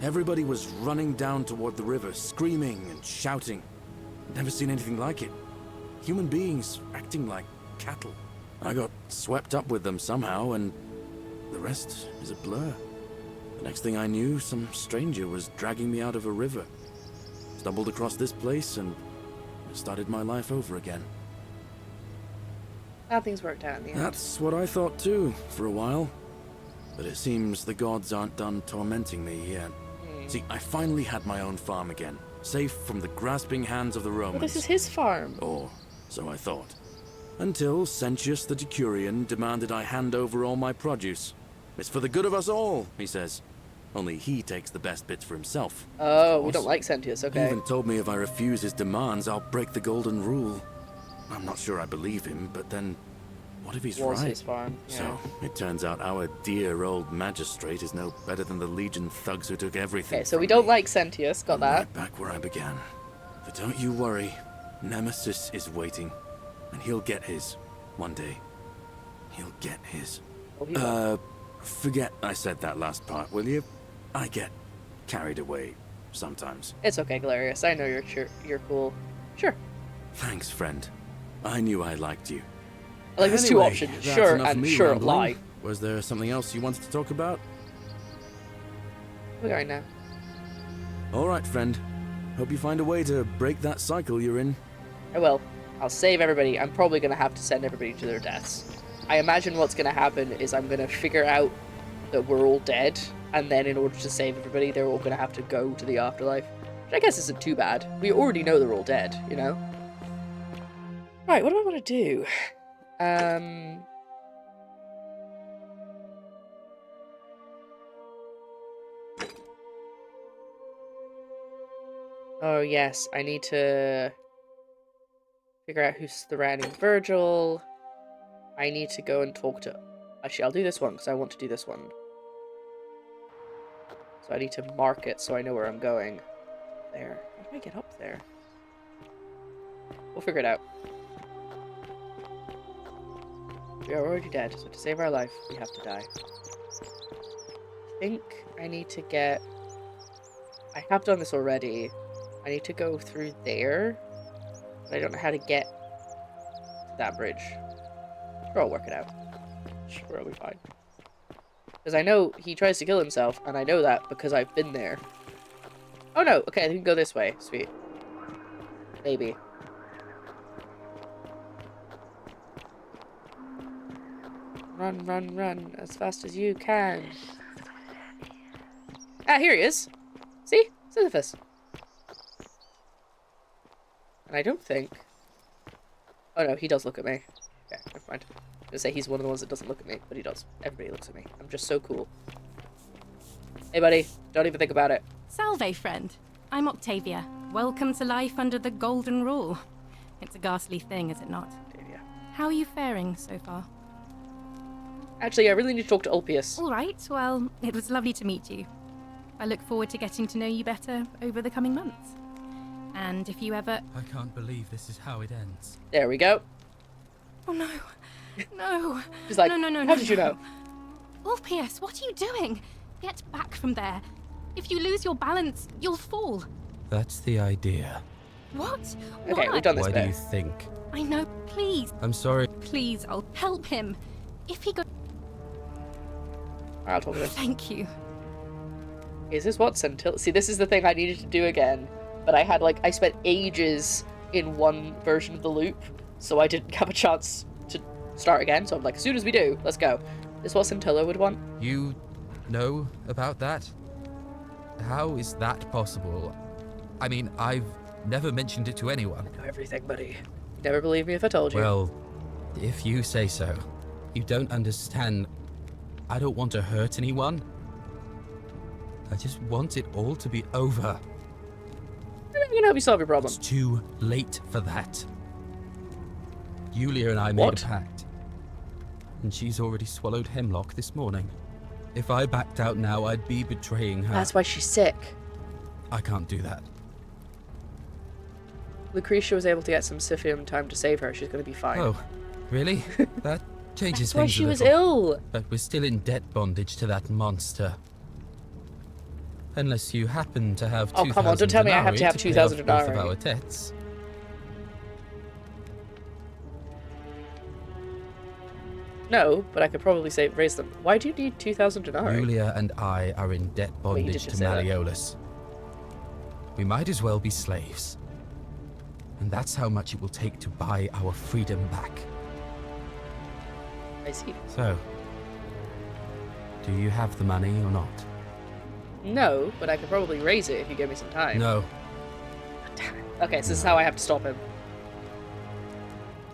Everybody was running down toward the river, screaming and shouting. I'd never seen anything like it. Human beings acting like cattle. I got swept up with them somehow, and the rest is a blur. The next thing I knew, some stranger was dragging me out of a river. Stumbled across this place and started my life over again. How things worked out in the end. That's what I thought too, for a while. But it seems the gods aren't done tormenting me yet. See, I finally had my own farm again, safe from the grasping hands of the Romans. Well, this is his farm. Or so I thought. Until Sentius the Decurion demanded I hand over all my produce. It's for the good of us all, he says. Only he takes the best bits for himself. Oh, we don't like Sentius, okay. He even told me if I refuse his demands, I'll break the golden rule. I'm not sure I believe him, but then, what if he's right? His farm. Yeah. So, it turns out our dear old magistrate is no better than the Legion thugs who took everything. Okay, so we from don't me. like Sentius, got I'm that. Right back where I began. But don't you worry, Nemesis is waiting, and he'll get his one day. He'll get his. Oh, he will. Forget I said that last part, will you? I get carried away sometimes. It's okay, Galerius. I know you're cool. Sure. Thanks, friend. I knew I liked you. I like there's two Anyway, options. that's Sure enough of and me sure rambling. lie. Was there something else you wanted to talk about? We're going now. All right, friend. Hope you find a way to break that cycle you're in. I will. I'll save everybody. I'm probably going to have to send everybody to their deaths. I imagine what's going to happen is I'm going to figure out that we're all dead, and then in order to save everybody, they're all going to have to go to the afterlife. Which I guess isn't too bad. We already know they're all dead, you know? Right, what do I want to do? Oh, yes, I need to figure out who's threatening Virgil. I need to go and talk to... Actually, I'll do this one, because I want to do this one. So I need to mark it so I know where I'm going. There. How do I get up there? We'll figure it out. We are already dead, so to save our life, we have to die. I think I need to get... I have done this already. I need to go through there, but I don't know how to get to that bridge. Sure, I'll work it out. Sure, I'll be fine. Because I know he tries to kill himself, and I know that because I've been there. Oh no, okay, we can go this way. Sweet. Maybe. Run, run, run, as fast as you can. Ah, here he is. See? Sisyphus. And I don't think... Oh no, he does look at me. Okay, never mind. I was gonna say he's one of the ones that doesn't look at me, but he does. Everybody looks at me. I'm just so cool. Hey buddy, don't even think about it. Salve, friend. I'm Octavia. Welcome to life under the Golden Rule. It's a ghastly thing, is it not? Octavia. How are you faring so far? Actually, I really need to talk to Ulpius. All right, well, it was lovely to meet you. I look forward to getting to know you better over the coming months. And if you ever... I can't believe this is how it ends. There we go. Oh no. No. She's like, no, how did you know? Ulpius, what are you doing? Get back from there. If you lose your balance, you'll fall. That's the idea. What? Okay, Why? we've done this Why bit. do you think? I know, please. I'm sorry. Please, I'll help him. If he got... I'll talk to him. Thank you. Is this what Centilla? See, this is the thing I needed to do again. But I had, I spent ages in one version of the loop, so I didn't have a chance to start again. So I'm like, as soon as we do, let's go. Is what Centilla would want? You know about that? How is that possible? I mean, I've never mentioned it to anyone. I know everything, buddy. You'd never believe me if I told you. Well, if you say so. You don't understand. I don't want to hurt anyone. I just want it all to be over. I can help you solve your problem. It's too late for that. Yulia and I made a pact. And she's already swallowed hemlock this morning. If I backed out now, I'd be betraying her. That's why she's sick. I can't do that. Lucretia was able to get some Scythian in time to save her. She's going to be fine. Oh, really? That changes That's why things she a was little. ill. But we're still in debt bondage to that monster. Unless you happen to have 2,000 come on, don't tell me I have to have 2,000 pay off both of denarii. our debts. No, but I could probably raise them. Why do you need 2,000 denarii? Julia and I are in debt Wait, you did bondage to just say that. Malleolus. We might as well be slaves. And that's how much it will take to buy our freedom back. I see. So, do you have the money or not? No, but I could probably raise it if you give me some time. No. Damn it. Okay, so this is how I have to stop him.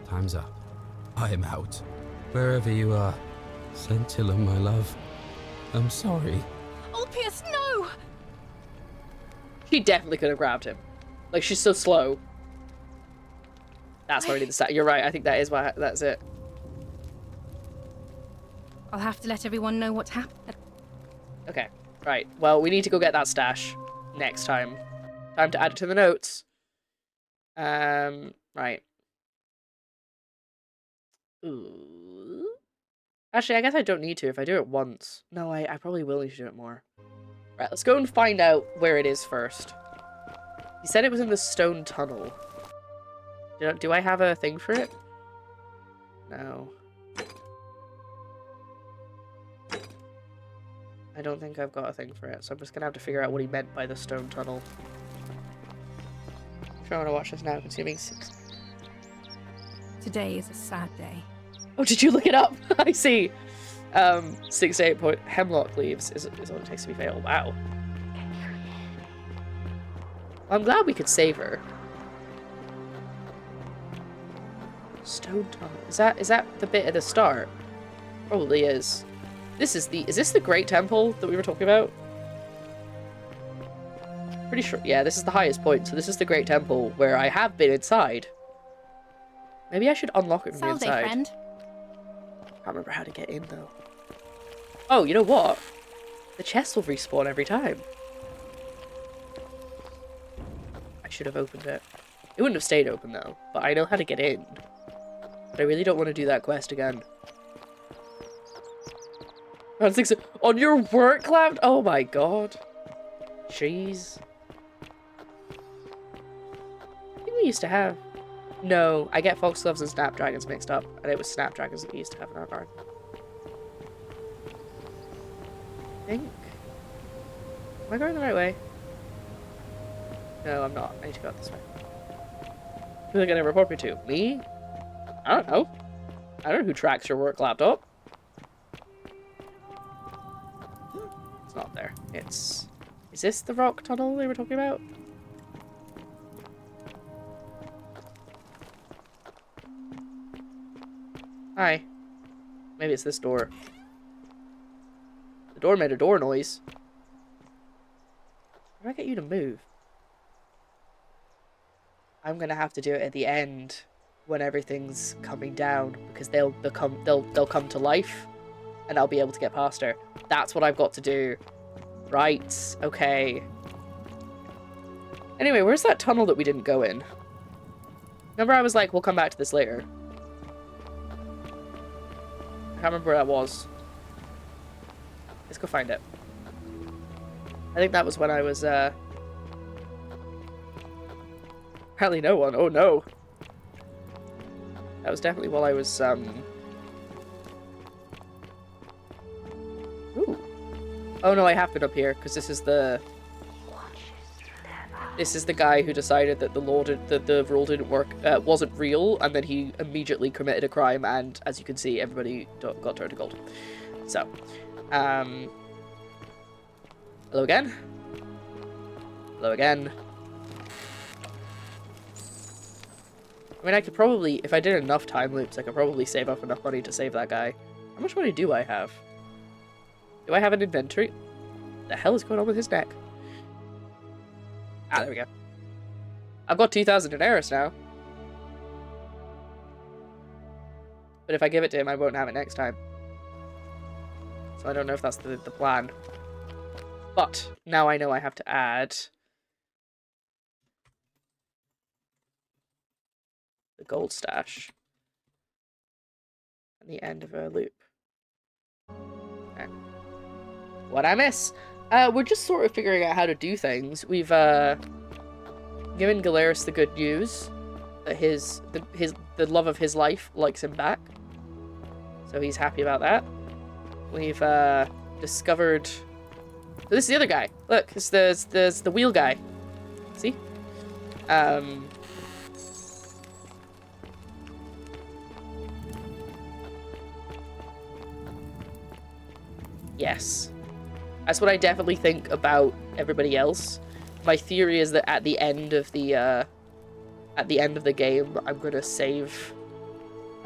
Time's up. I am out. Wherever you are, Scintilla, my love. I'm sorry. Ulpius, no! She definitely could have grabbed him. Like, she's so slow. That's already the stat. You're right, I think that is why that's it. I'll have to let everyone know what's happened. Okay, right. Well, we need to go get that stash next time. Time to add it to the notes. Right. Ooh. Actually, I guess I don't need to if I do it once. No, I probably will need to do it more. Right, let's go and find out where it is first. He said it was in the stone tunnel. Do I have a thing for it? No. I don't think I've got a thing for it, so I'm just gonna have to figure out what he meant by the stone tunnel. If I want to watch this now, consuming 6. Today is a sad day. Oh, did you look it up? I see. 6 to 8 point hemlock leaves is all it takes to be fatal. Wow. I'm glad we could save her. Stone tunnel. Is that the bit at the start? Probably is. Is this the Great Temple that we were talking about? Pretty sure. Yeah, this is the highest point, so this is the Great Temple where I have been inside. Maybe I should unlock it from the inside. Friend. Can't remember how to get in though. Oh, you know what? The chests will respawn every time. I should have opened it. It wouldn't have stayed open though, but I know how to get in. But I really don't want to do that quest again. I don't think so. On your work lab? Oh my god. Jeez. I think we used to have... No, I get foxgloves and snapdragons mixed up, and it was snapdragons that we used to have in our garden. I think... Am I going the right way? No, I'm not. I need to go this way. Who's it gonna report me to? Me? I don't know. I don't know who tracks your work laptop. It's not there. It's... Is this the rock tunnel they were talking about? Hi. Maybe it's this door. The door made a door noise. How do I get you to move? I'm gonna have to do it at the end when everything's coming down because they'll come to life and I'll be able to get past her. That's what I've got to do. Right, okay. Anyway, where's that tunnel that we didn't go in? Remember I was like, we'll come back to this later. I can't remember where that was. Let's go find it. I think that was when I was, apparently no one. Oh no. That was definitely while I was, Ooh. Oh no, I have been up here, because this is the... This is the guy who decided that the rule didn't work, wasn't real, and then he immediately committed a crime, and as you can see, everybody got turned to gold. So, hello again. Hello again. I mean, I could probably, if I did enough time loops, I could probably save up enough money to save that guy. How much money do I have? Do I have an inventory? The hell is going on with his neck? Ah, there we go. I've got 2,000 dineris now. But if I give it to him, I won't have it next time. So I don't know if that's the plan. But now I know I have to add the gold stash at the end of a loop. Okay. What'd I miss? We're just sort of figuring out how to do things. We've given Galeris the good news that the love of his life likes him back. So he's happy about that. We've discovered. So this is the other guy. Look, there's the wheel guy. See? Yes. That's what I definitely think about everybody else. My theory is that at the end of the game, I'm gonna save.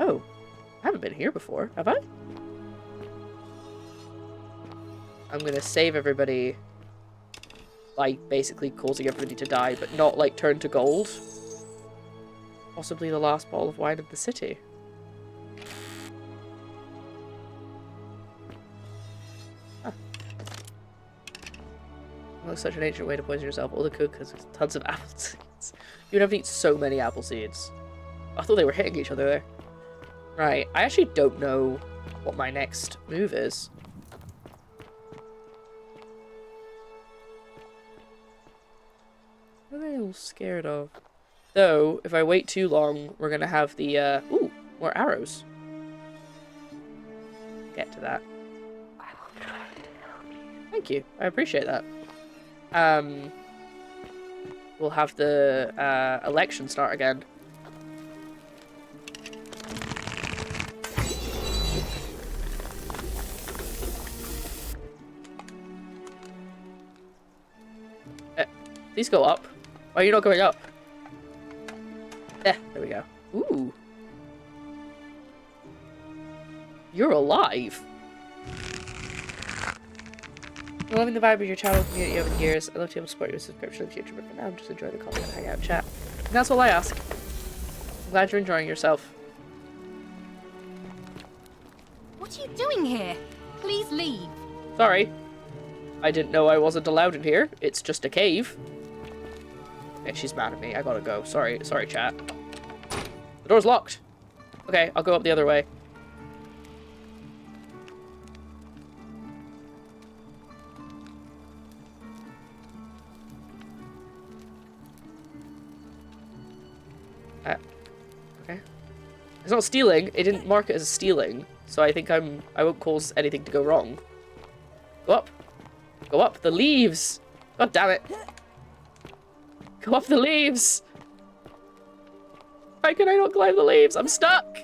Oh, I haven't been here before, have I? I'm gonna save everybody by basically causing everybody to die, but not like turn to gold. Possibly the last bottle of wine of the city. Looks such an ancient way to poison yourself. All the cook has tons of apple seeds. You'd have to eat so many apple seeds. I thought they were hitting each other there. Right, I actually don't know what my next move is. What am I all scared of? Though, if I wait too long, we're gonna have the, ooh, more arrows. Get to that. Thank you, I appreciate that. We'll have the election start again. These go up. Why are you not going up? There we go. Ooh. You're alive. I'm loving the vibe of your channel community over the years. I'd love to be able to support you with subscription in the future, but for now, I'm just enjoying the content and hang out and chat. And that's all I ask. I'm glad you're enjoying yourself. What are you doing here? Please leave. Sorry. I didn't know I wasn't allowed in here. It's just a cave. Okay, she's mad at me. I gotta go. Sorry, chat. The door's locked. Okay, I'll go up the other way. Okay. It's not stealing. It didn't mark it as stealing, so I think I won't cause anything to go wrong. Go up. Go up. The leaves. God damn it. Go up the leaves. Why can I not climb the leaves? I'm stuck.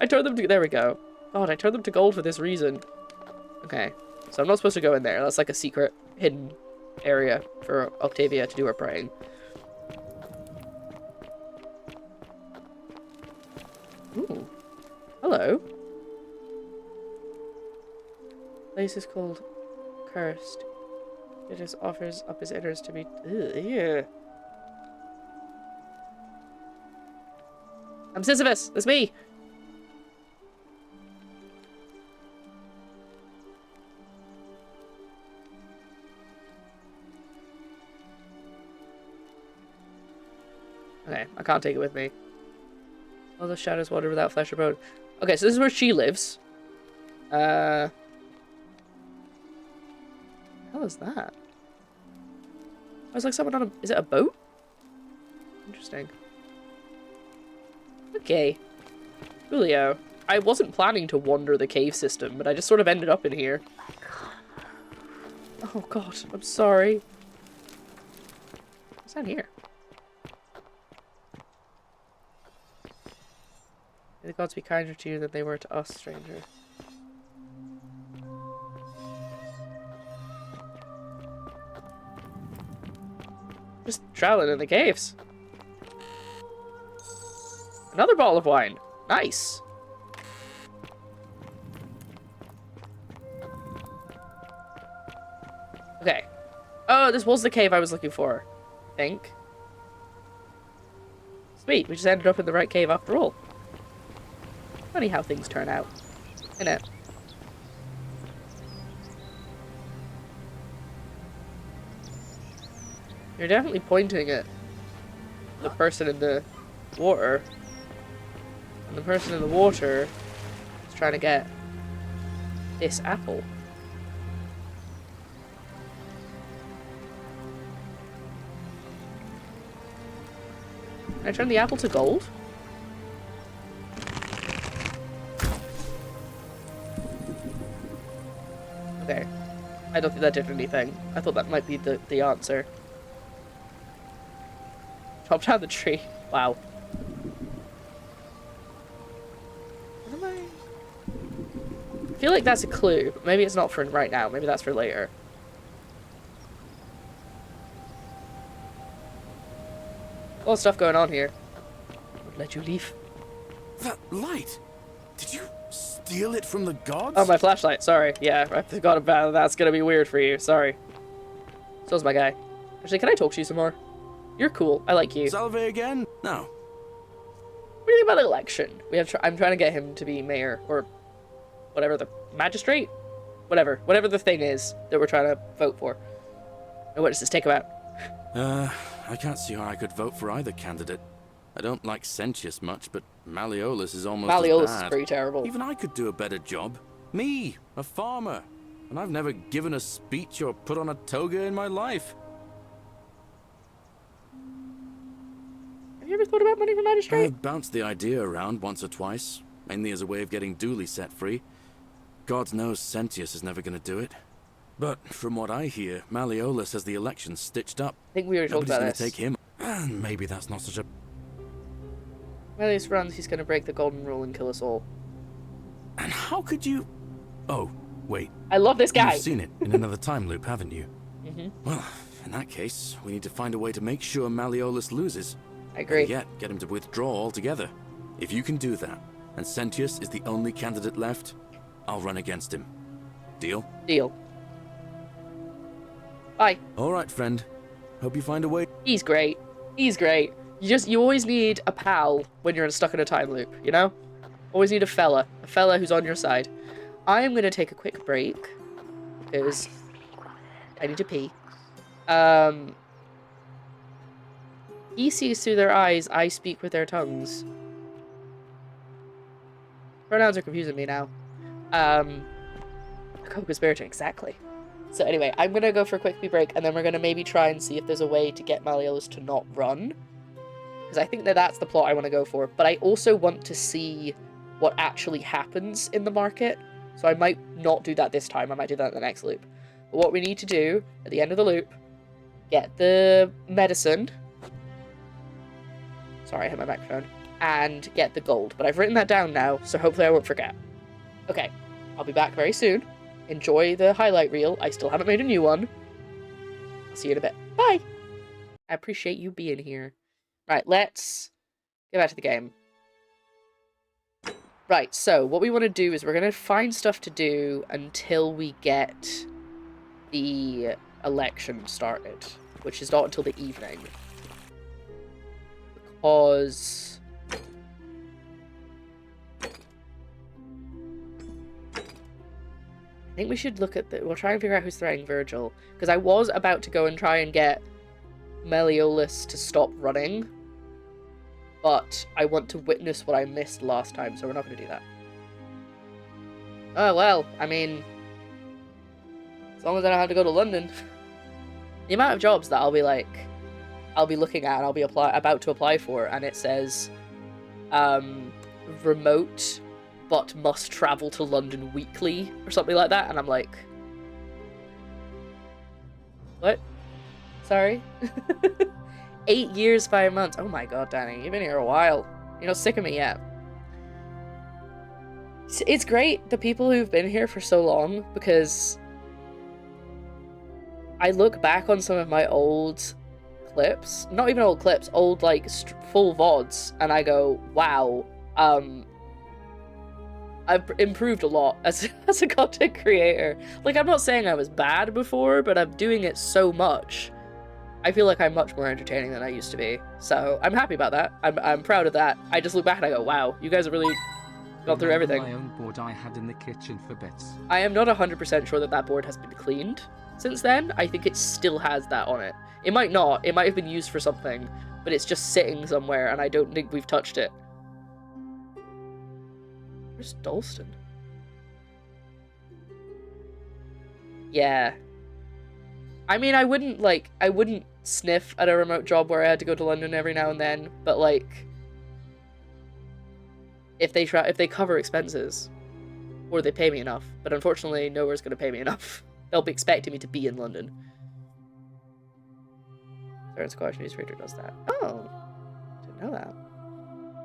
I turned them to... There we go. God, I turned them to gold for this reason. Okay. So I'm not supposed to go in there. That's like a secret hidden area for Octavia to do her praying. Ooh. Hello. Place is called Cursed. It just offers up his innards to be... Ugh, yeah. I'm Sisyphus! That's me! Okay, I can't take it with me. All the shadows wander without flesh or bone. Okay, so this is where she lives. What the hell is that? I was like someone on a... Is it a boat? Interesting. Okay. Julio. I wasn't planning to wander the cave system, but I just sort of ended up in here. Oh god, I'm sorry. What's down here? May the gods be kinder to you than they were to us, stranger. Just traveling in the caves. Another bottle of wine. Nice. Okay. Oh, this was the cave I was looking for, I think. Sweet, we just ended up in the right cave after all. Funny how things turn out, innit? You're definitely pointing at the person in the water. And the person in the water is trying to get this apple. Can I turn the apple to gold? Okay. I don't think that did anything. I thought that might be the answer. Chop down the tree. Wow. What am I feel like that's a clue, but maybe it's not for right now. Maybe that's for later. A lot of stuff going on here. I'll let you leave. That light! Did you steal it from the gods? Oh, my flashlight. Sorry. Yeah, I forgot about it. That's gonna be weird for you. Sorry. So's my guy. Actually, can I talk to you some more? You're cool. I like you. Salve again? No. What do you think about the election? I'm trying to get him to be mayor, or whatever, the magistrate? Whatever the thing is that we're trying to vote for. And what does this take about? I can't see how I could vote for either candidate. I don't like Sentius much, but Malleolus is almost Malleolus as bad. is pretty terrible. Even I could do a better job. Me, a farmer. And I've never given a speech or put on a toga in my life. Have you ever thought about running for magistrate? I've bounced the idea around once or twice, mainly as a way of getting Dooley set free. God knows Sentius is never going to do it. But from what I hear, Malleolus has the election stitched up. I think we were talking about Nobody's this. going to take him. And maybe that's not such a... Malleus runs, he's going to break the golden rule and kill us all. And how could you... Oh, wait. I love this guy. You've seen it in another time loop, haven't you? Mm-hmm. Well, in that case, we need to find a way to make sure Malleolus loses. I agree. Better yet, get him to withdraw altogether. If you can do that, and Sentius is the only candidate left, I'll run against him. Deal? Deal. Bye. All right, friend. Hope you find a way. He's great. He's great. You always need a pal when you're stuck in a time loop, you know? Always need a fella who's on your side. I am gonna take a quick break because I need to pee. He sees through their eyes, I speak with their tongues. Pronouns are confusing me now. Co-conspirator, exactly. So anyway, I'm gonna go for a quick pee break, and then we're gonna maybe try and see if there's a way to get Malleolus to not run. Because I think that's the plot I want to go for. But I also want to see what actually happens in the market. So I might not do that this time, I might do that in the next loop. But what we need to do, at the end of the loop, get the medicine. Sorry, I hit my microphone. And get the gold. But I've written that down now, so hopefully I won't forget. Okay, I'll be back very soon. Enjoy the highlight reel. I still haven't made a new one. I'll see you in a bit. Bye! I appreciate you being here. Right, let's get back to the game. Right, so what we want to do is we're going to find stuff to do until we get the election started, which is not until the evening. Because... I think we should look at we'll try and figure out who's threatening Virgil. Because I was about to go and try and get Malleolus to stop running. But I want to witness what I missed last time, so we're not going to do that. Oh, well, I mean... As long as I don't have to go to London. The amount of jobs that I'll be looking at and I'll be about to apply for, and it says... remote... but must travel to London weekly, or something like that, and I'm like... What? Sorry? 8 years, 5 months. Oh my god, Danny, you've been here a while. You're not sick of me yet. It's great, the people who've been here for so long, because... I look back on some of my old clips, not even old clips, old, like, full VODs, and I go, wow, I've improved a lot as a content creator. Like, I'm not saying I was bad before, but I'm doing it so much. I feel like I'm much more entertaining than I used to be. So I'm happy about that. I'm proud of that. I just look back and I go, wow, you guys have really gone through everything. My own board I had in the kitchen for bits. I am not 100% sure that that board has been cleaned since then. I think it still has that on it. It might not. It might have been used for something, but it's just sitting somewhere and I don't think we've touched it. Where's Dalston? Yeah. I mean, I wouldn't sniff at a remote job where I had to go to London every now and then, but like, if they cover expenses, or they pay me enough, but unfortunately nowhere's going to pay me enough. They'll be expecting me to be in London. Third Scottish newsreader does that. Oh, didn't know that.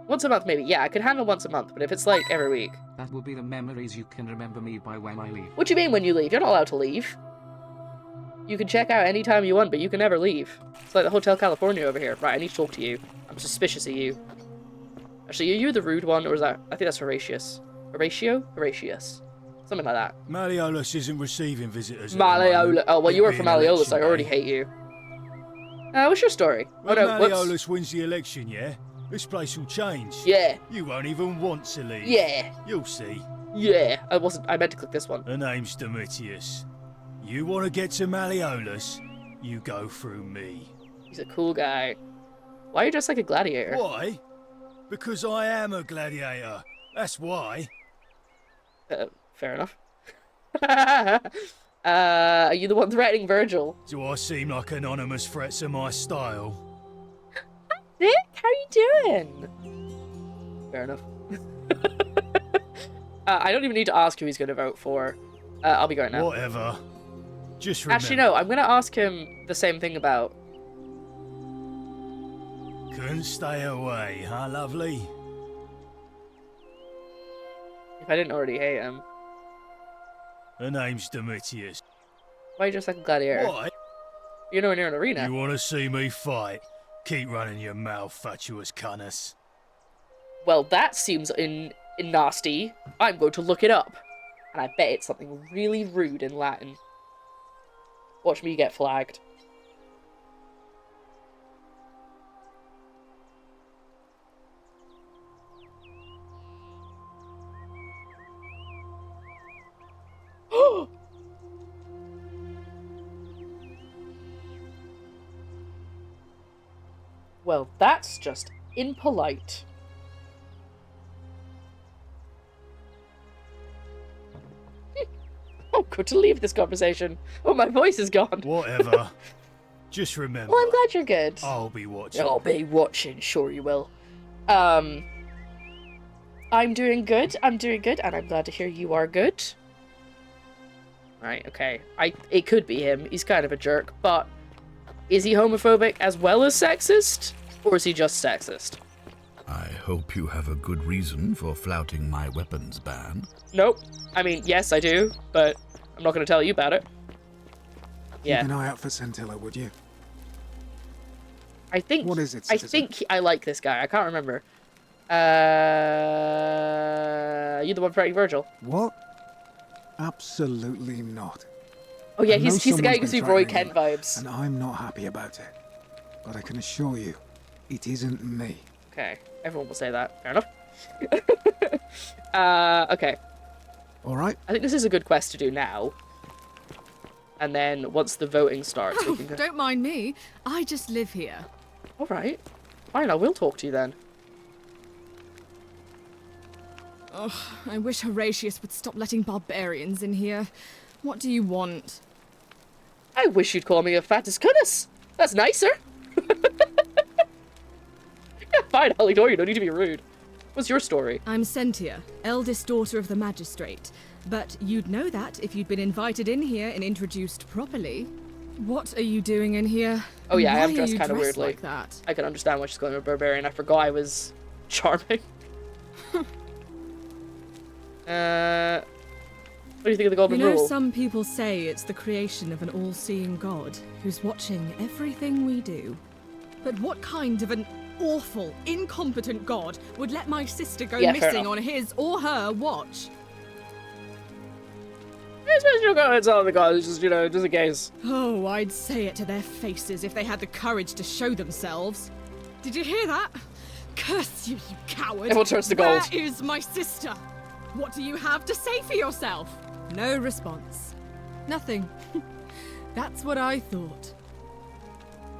Once a month, maybe. Yeah, I could handle once a month, but if it's like every week. That will be the memories you can remember me by when I leave. What do you mean when you leave? You're not allowed to leave. You can check out anytime you want, but you can never leave. It's like the Hotel California over here. Right, I need to talk to you. I'm suspicious of you. Actually, are you the rude one, or is that... I think that's Horatius. Horatio? Horatius. Something like that. Malleolus isn't receiving visitors. Malleolus. Oh, well, you work for Malleolus. I already hate you. What's your story? When Malleolus wins the election, yeah? This place will change. Yeah. You won't even want to leave. Yeah. You'll see. Yeah. I meant to click this one. Her name's Domitius. You want to get to Malleolus, you go through me. He's a cool guy. Why are you dressed like a gladiator? Why? Because I am a gladiator. That's why. Fair enough. Are you the one threatening Virgil? Do I seem like anonymous threats are my style? Nick, how are you doing? Fair enough. I don't even need to ask who he's going to vote for. I'll be going now. Whatever. Just remember. Actually, no, I'm going to ask him the same thing about... Couldn't stay away, huh, lovely? If I didn't already hate him. Her name's Domitius. Why are you dressed like a gladiator? Why? You're nowhere near an arena. You want to see me fight? Keep running your mouth, fatuous cunnis. Well, that seems nasty. I'm going to look it up. And I bet it's something really rude in Latin. Watch me get flagged. Well, that's just impolite. Oh, good to leave this conversation. Oh, my voice is gone. Whatever. Just remember. Well, I'm glad you're good. I'll be watching. I'll be watching, sure you will. I'm doing good, and I'm glad to hear you are good. Right, okay. It could be him. He's kind of a jerk, but is he homophobic as well as sexist? Or is he just sexist? I hope you have a good reason for flouting my weapons ban. Nope. I mean, yes, I do, but I'm not going to tell you about it. Yeah. Keep an eye out for Scintilla, would you? I think... What is it, I citizen? think I like this guy. I can't remember. You the one threatening Virgil? What? Absolutely not. Oh yeah, I know he's the guy who gives me someone's Roy been Kent threatening vibes. him, and I'm not happy about it. But I can assure you, it isn't me. Okay, everyone will say that. Fair enough. Okay. Alright. I think this is a good quest to do now. And then once the voting starts, we can go... Don't mind me. I just live here. Alright. Fine, I will talk to you then. Ugh, I wish Horatius would stop letting barbarians in here. What do you want? I wish you'd call me a fatus cunnus. That's nicer. Yeah, fine, I'll ignore you. Don't need to be rude. What's your story? I'm Sentia, eldest daughter of the magistrate. But you'd know that if you'd been invited in here and introduced properly. What are you doing in here? Oh yeah, I am Why dressed are you kind of dressed weirdly. like that? I can understand why she's calling me a barbarian. I forgot I was charming. What do you think of the Golden You know, Rule? some people say it's the creation of an all-seeing god who's watching everything we do. But what kind of an awful, incompetent god would let my sister go Yeah, fair missing enough. on his or her watch? It's all the gods, just, you know, just in case. Oh, I'd say it to their faces if they had the courage to show themselves. Did you hear that? Curse you, you coward! Everyone turns to gold. Where is my sister? What do you have to say for yourself? No response. Nothing. That's what I thought.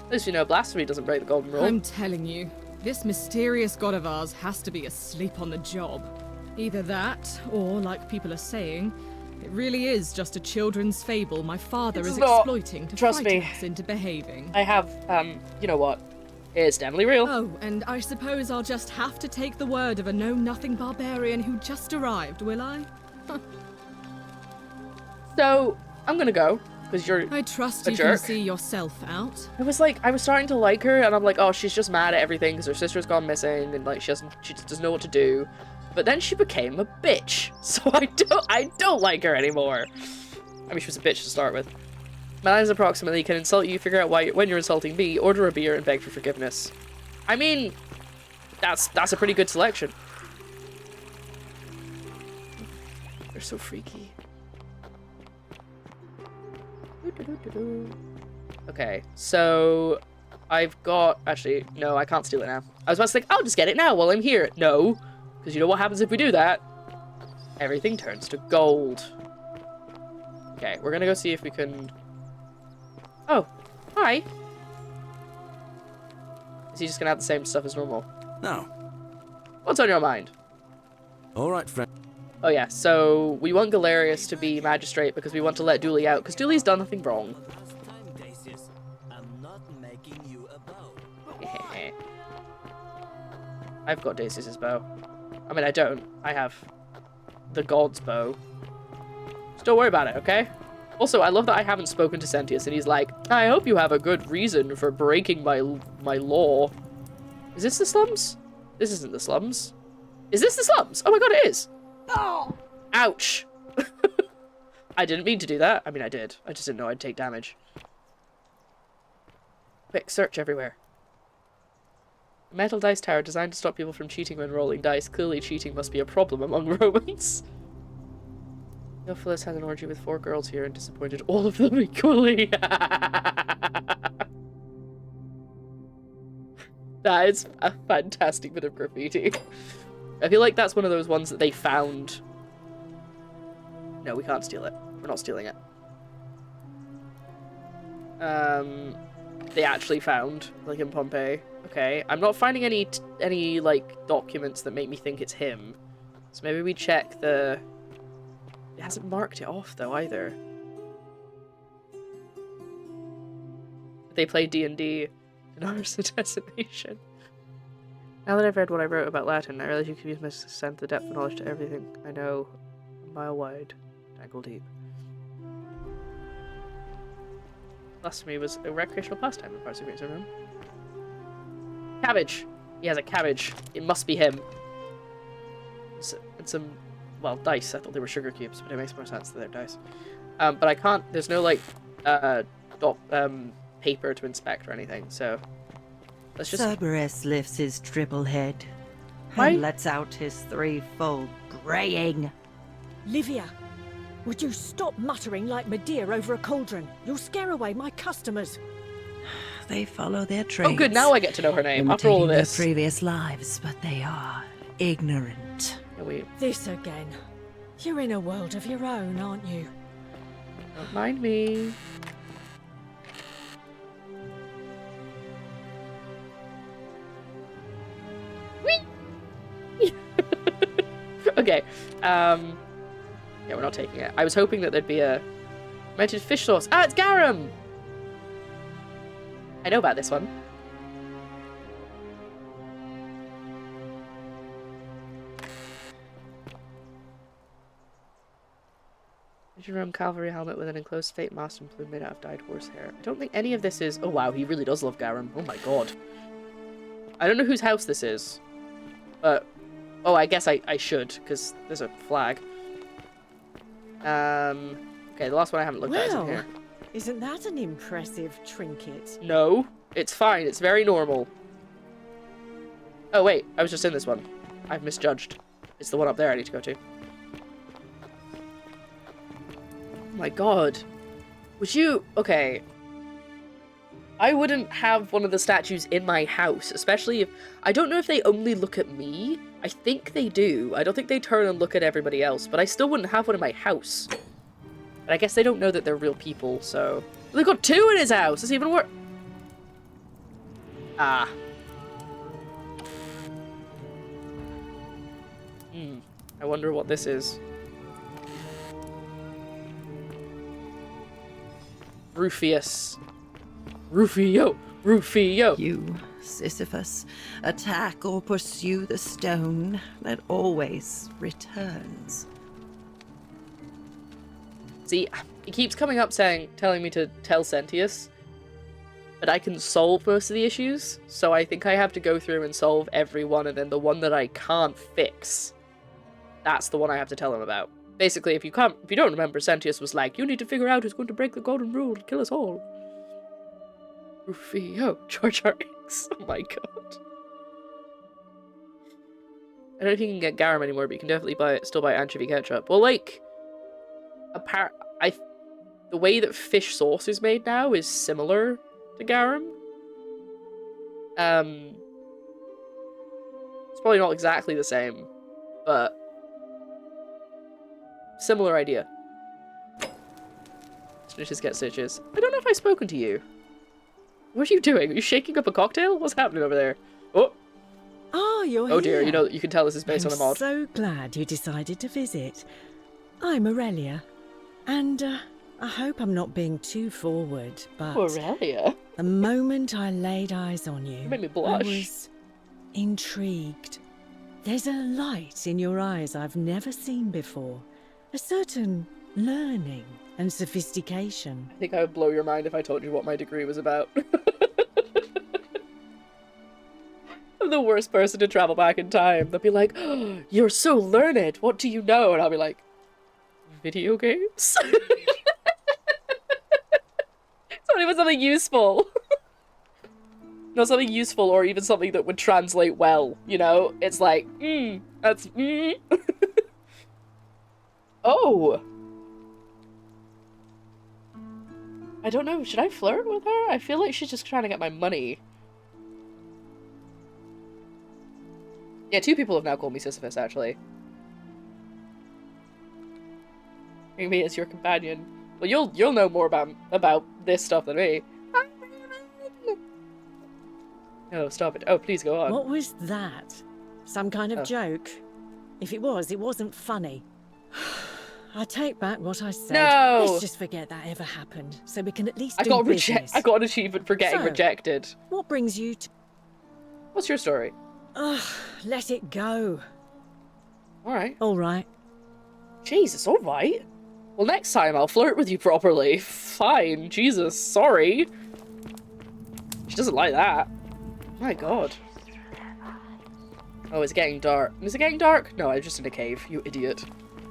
At least you know blasphemy doesn't break the golden rule. I'm telling you, this mysterious god of ours has to be asleep on the job. Either that, or, like people are saying, it really is just a children's fable my father It's is not. exploiting to Trust frighten me. us into behaving. I have, you know what? It's definitely real. Oh, and I suppose I'll just have to take the word of a know-nothing barbarian who just arrived, will I? So, I'm gonna go, because you're I trust a you jerk. can see yourself out. I was like, I was starting to like her, and I'm like, oh, she's just mad at everything because her sister's gone missing, and like she just doesn't know what to do. But then she became a bitch, so I don't like her anymore. I mean, she was a bitch to start with. My lines approximately can insult you, figure out why when you're insulting me, order a beer, and beg for forgiveness. I mean, that's a pretty good selection. They're so freaky. Okay, so I've got... Actually, no, I can't steal it now. I was about to think, I'll just get it now while I'm here. No, because you know what happens if we do that? Everything turns to gold. Okay, we're gonna go see if we can... Oh, hi. Is he just gonna have the same stuff as normal? No. What's on your mind? All right, friend. Oh yeah, so we want Galerius to be magistrate because we want to let Dooley out, because Dooley's done nothing wrong. I've got Dacius's bow. I mean, I don't. I have the god's bow. Just don't worry about it, okay? Also, I love that I haven't spoken to Sentius, and he's like, I hope you have a good reason for breaking my law. Is this the slums? This isn't the slums. Is this the slums? Oh my god, it is! Oh! Ouch! I didn't mean to do that. I mean, I did. I just didn't know I'd take damage. Quick, search everywhere. A metal dice tower designed to stop people from cheating when rolling dice. Clearly, cheating must be a problem among Romans. Theophilus had an orgy with 4 girls here and disappointed all of them equally. That is a fantastic bit of graffiti. I feel like that's one of those ones that they found. No, we can't steal it. We're not stealing it. They actually found, like in Pompeii. Okay, I'm not finding any like documents that make me think it's him. So maybe we check the... It hasn't marked it off though either. They play D&D in our designation. Now that I've read what I wrote about Latin, I realize you can use my sense the depth of knowledge to everything I know, a mile wide, ankle deep. Blasphemy was a recreational pastime in parts of Great Room. Cabbage! He has a cabbage. It must be him. And some, well, dice. I thought they were sugar cubes, but it makes more sense that they're dice. But I can't, there's no, like, paper to inspect or anything, so let's just... Cerberus lifts his triple head Why? and lets out his threefold braying. Livia, would you stop muttering like Medea over a cauldron? You'll scare away my customers. They follow their trades. Oh good, now I get to know her name after all of imitating this. their previous lives, but they are ignorant. Yeah, This again. You're in a world of your own, aren't you? Don't mind me. Whee! Okay, yeah, we're not taking it. I was hoping that there'd be a fermented fish sauce. Ah, it's garum! I know about this one. Jerome cavalry helmet with an enclosed fate mask and plume made out of dyed horsehair. I don't think any of this is... Oh wow, he really does love garum. Oh my god. I don't know whose house this is. But... Oh, I guess I should, because there's a flag. Okay, the last one I haven't looked at is in here. Isn't that an impressive trinket? No, it's fine. It's very normal. Oh, wait. I was just in this one. I've misjudged. It's the one up there I need to go to. Oh my god. Would you... Okay. I wouldn't have one of the statues in my house, especially if... I don't know if they only look at me. I think they do. I don't think they turn and look at everybody else, but I still wouldn't have one in my house. But I guess they don't know that they're real people, so... They've got two in his house! It's even worse! Ah. I wonder what this is. Rufius. Rufio! Rufio! You, Sisyphus, attack or pursue the stone that always returns. See, he keeps coming up telling me to tell Sentius, but I can solve most of the issues, so I think I have to go through and solve every one, and then the one that I can't fix, that's the one I have to tell him about. Basically, if you don't remember, Sentius was like, you need to figure out who's going to break the golden rule and kill us all. Rufio, George R.X. Oh my god. I don't know if you can get garum anymore, but you can definitely still buy anchovy ketchup. Well, like, the way that fish sauce is made now is similar to garum. It's probably not exactly the same, but similar idea. Stitches get stitches. I don't know if I've spoken to you. What are you doing? Are you shaking up a cocktail? What's happening over there? Oh! Oh, you're here. Oh dear, you can tell this is based on a mod. I'm so glad you decided to visit. I'm Aurelia, and I hope I'm not being too forward, but... Aurelia? The moment I laid eyes on you, made me blush. I was intrigued. There's a light in your eyes I've never seen before. A certain learning and sophistication. I think I would blow your mind if I told you what my degree was about. I'm the worst person to travel back in time. They'll be like, oh, you're so learned. What do you know? And I'll be like, video games? It's not even something useful. Not something useful or even something that would translate well, you know? It's like, that's, Oh! I don't know, should I flirt with her? I feel like she's just trying to get my money. Yeah, 2 people have now called me Sisyphus, actually. Me as your companion. Well, you'll know more about this stuff than me. Oh, stop it. Oh, please go on. What was that? Some kind of joke? If it was, it wasn't funny. I take back what I said. No! Let's just forget that ever happened, so we can at least I do business. got an achievement for getting rejected. What brings you to... What's your story? Ugh, let it go. Alright. Alright. Jesus, alright. Well, next time I'll flirt with you properly. Fine. Jesus, sorry. She doesn't like that. My god. Oh, it's getting dark. Is it getting dark? No, I'm just in a cave, you idiot.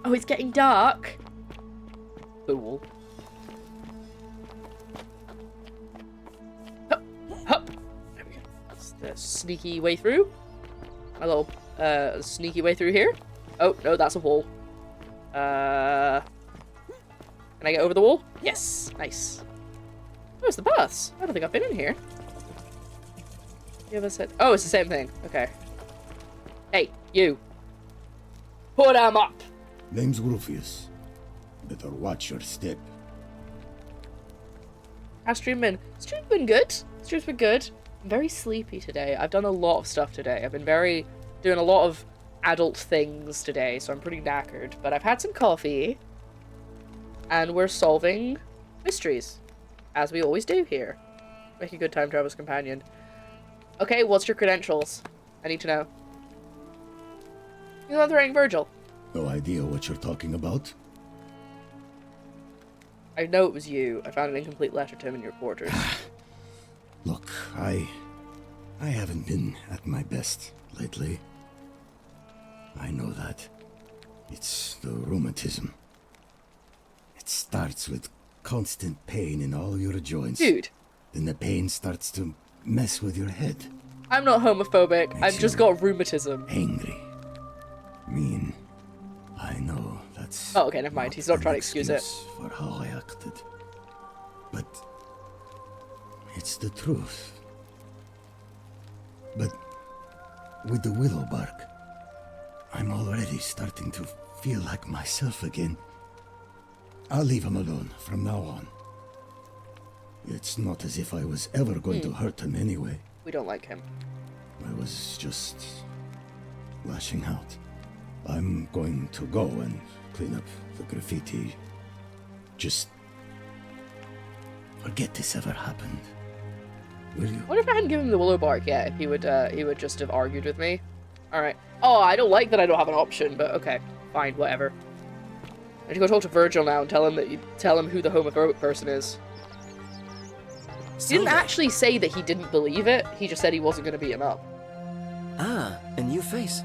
Oh, it's getting dark. Fool. Hup, hup. There we go. That's the sneaky way through. My little, sneaky way through here. Oh, no, that's a wall. Can I get over the wall? Yes. Nice. Oh, it's the bus. I don't think I've been in here. You ever said... Oh, it's the same thing. Okay. Hey, you. Put him up. Name's Rufius. Better watch your step. How's stream been? Stream's been good. Stream's been good. I'm very sleepy today. I've done a lot of stuff today. I've been doing a lot of adult things today, so I'm pretty knackered. But I've had some coffee. And we're solving mysteries. As we always do here. Make a good time traveler's companion. Okay, what's your credentials? I need to know. You're threatening Virgil. No idea what you're talking about? I know it was you. I found an incomplete letter to him in your quarters. Look, I haven't been at my best lately. I know that. It's the rheumatism. It starts with constant pain in all your joints. Dude. Then the pain starts to mess with your head. I'm not homophobic. I've just got rheumatism. Angry. Mean. I know that's... Oh, okay, never mind. He's not trying to excuse it. For how I acted. But... it's the truth. But... with the willow bark, I'm already starting to feel like myself again. I'll leave him alone from now on. It's not as if I was ever going to hurt him anyway. We don't like him. I was just lashing out. I'm going to go and clean up the graffiti. Just forget this ever happened. Will you? What if I hadn't given him the willow bark yet? If he would just have argued with me. All right. Oh, I don't like that I don't have an option, but okay, fine, whatever. I need to go talk to Virgil now and tell him who the homophobic person is. He didn't actually say that he didn't believe it. He just said he wasn't going to beat him up. Ah, a new face.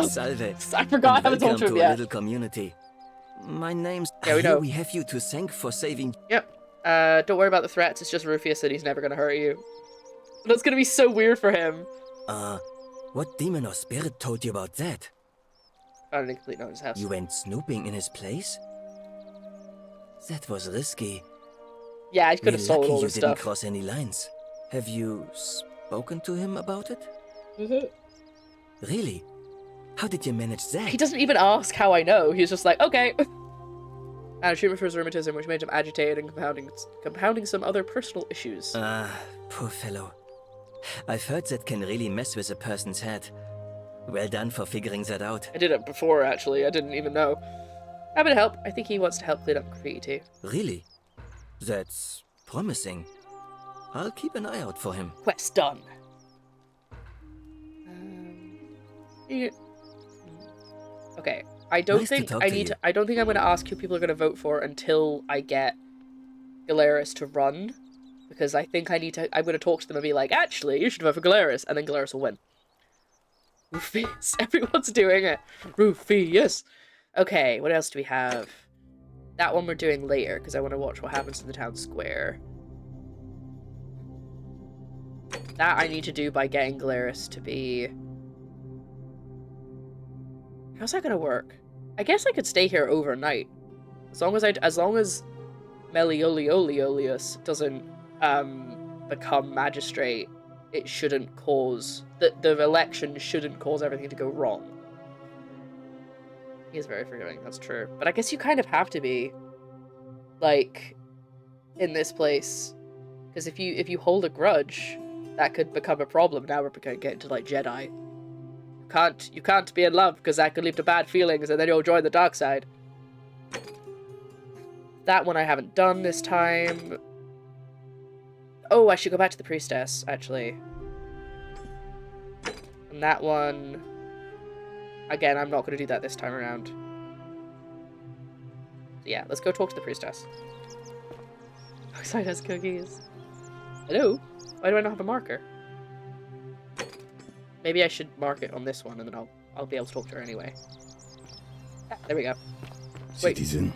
Salve. I forgot I haven't talked to him yet. A little community. My name's... Yeah, we know. We have you to thank for saving... Yep. Don't worry about the threats. It's just Rufus and he's never going to hurt you. That's going to be so weird for him. What demon or spirit told you about that? Found an incomplete note in his house. You went snooping in his place? That was risky. Yeah, I could have sold all this stuff. You didn't stuff. cross any lines. Have you spoken to him about it? Really? How did you manage that? He doesn't even ask how I know. He's just like, okay. And treatment for his rheumatism, which made him agitated and compounding some other personal issues. Poor fellow. I've heard that can really mess with a person's head. Well done for figuring that out. I did it before, actually. I didn't even know. Happy to help. I think he wants to help clean up graffiti too. Really? That's promising. I'll keep an eye out for him. Quest done. Yeah. Okay. I don't think I don't think I'm going to ask who people are going to vote for until I get Galeris to run, because I think I'm going to talk to them and be like, actually, you should vote for Galeris, and then Galeris will win. Rufus. Everyone's doing it. Rufus. Okay, what else do we have? That one we're doing later, because I want to watch what happens in the town square. That I need to do by getting Galeris to be... How's that gonna work? I guess I could stay here overnight. As long as Meliolioliolius doesn't become magistrate, it shouldn't cause... The election shouldn't cause everything to go wrong. He is very forgiving, that's true. But I guess you kind of have to be, like, in this place. Because if you hold a grudge, that could become a problem. Now we're getting into, like, Jedi. You can't be in love, because that could lead to bad feelings, and then you'll join the dark side. That one I haven't done this time. Oh, I should go back to the priestess, actually. And that one... Again, I'm not going to do that this time around. So yeah, let's go talk to the priestess. Oxide has cookies. Hello? Why do I not have a marker? Maybe I should mark it on this one, and then I'll be able to talk to her anyway. Ah, there we go. Wait. Citizen.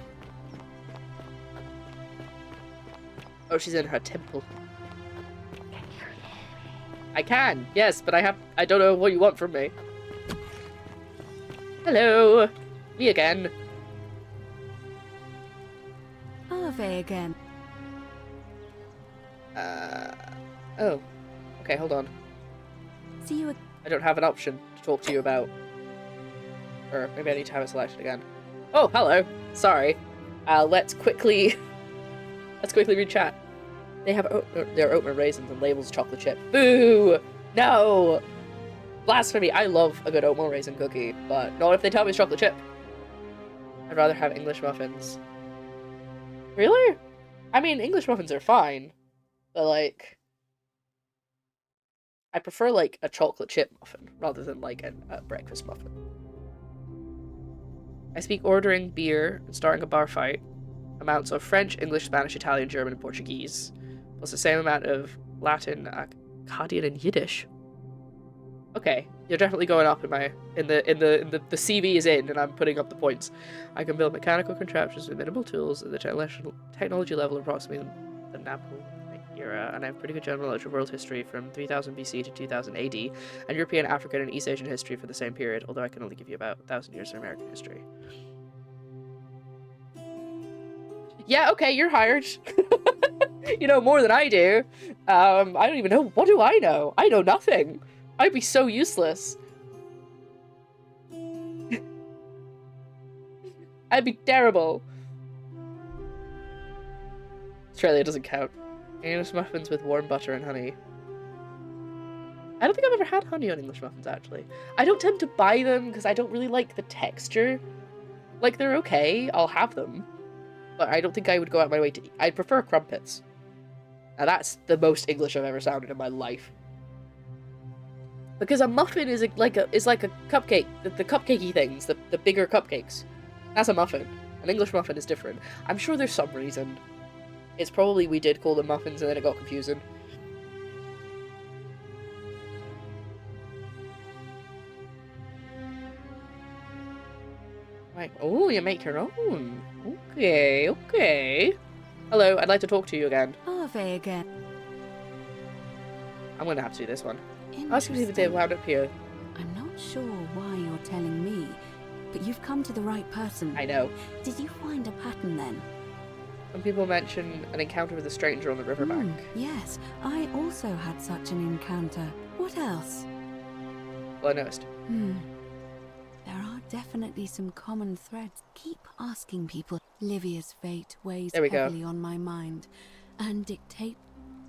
Oh, she's in her temple. I can, yes, but I don't know what you want from me. Hello! Me again. Ave again. Oh. Okay, hold on. See you again. I don't have an option to talk to you about. Or maybe I need to have it selected again. Oh, hello. Sorry. Let's quickly read chat. They have their oatmeal raisins and labels chocolate chip. Boo! No! Blasphemy. I love a good oatmeal raisin cookie, but not if they tell me it's chocolate chip. I'd rather have English muffins. Really? I mean, English muffins are fine, but like, I prefer like a chocolate chip muffin rather than like a breakfast muffin. I speak ordering beer and starting a bar fight amounts of French, English, Spanish, Italian, German, and Portuguese, plus the same amount of Latin, Akkadian, and Yiddish. Okay, you're definitely going up in the CV is in, and I'm putting up the points. I can build mechanical contraptions with minimal tools at the technology level approximately the Napoli. era, and I have pretty good general knowledge of world history from 3000 BC to 2000 AD, and European, African, and East Asian history for the same period, although I can only give you about 1,000 years of American history. Yeah, okay, you're hired. You know more than I do. I don't even know. What do I know? I know nothing. I'd be so useless. I'd be terrible. Australia doesn't count. English muffins with warm butter and honey. I don't think I've ever had honey on English muffins, actually. I don't tend to buy them because I don't really like the texture. Like, they're okay. I'll have them. But I don't think I would go out my way to eat. I'd prefer crumpets. Now that's the most English I've ever sounded in my life. Because a muffin is like a cupcake. The cupcakey things, the bigger cupcakes. That's a muffin. An English muffin is different. I'm sure there's some reason. It's probably we did call them muffins and then it got confusing. Right. Oh, you make your own. Okay, okay. Hello, I'd like to talk to you again. Harvey again. I'm gonna have to do this one. Ask me if they wound up here. I'm not sure why you're telling me, but you've come to the right person. I know. Did you find a pattern then? Some people mention an encounter with a stranger on the riverbank. Yes, I also had such an encounter. What else? Well, I noticed. There are definitely some common threads. Keep asking people. Livia's fate weighs heavily on my mind and dictate.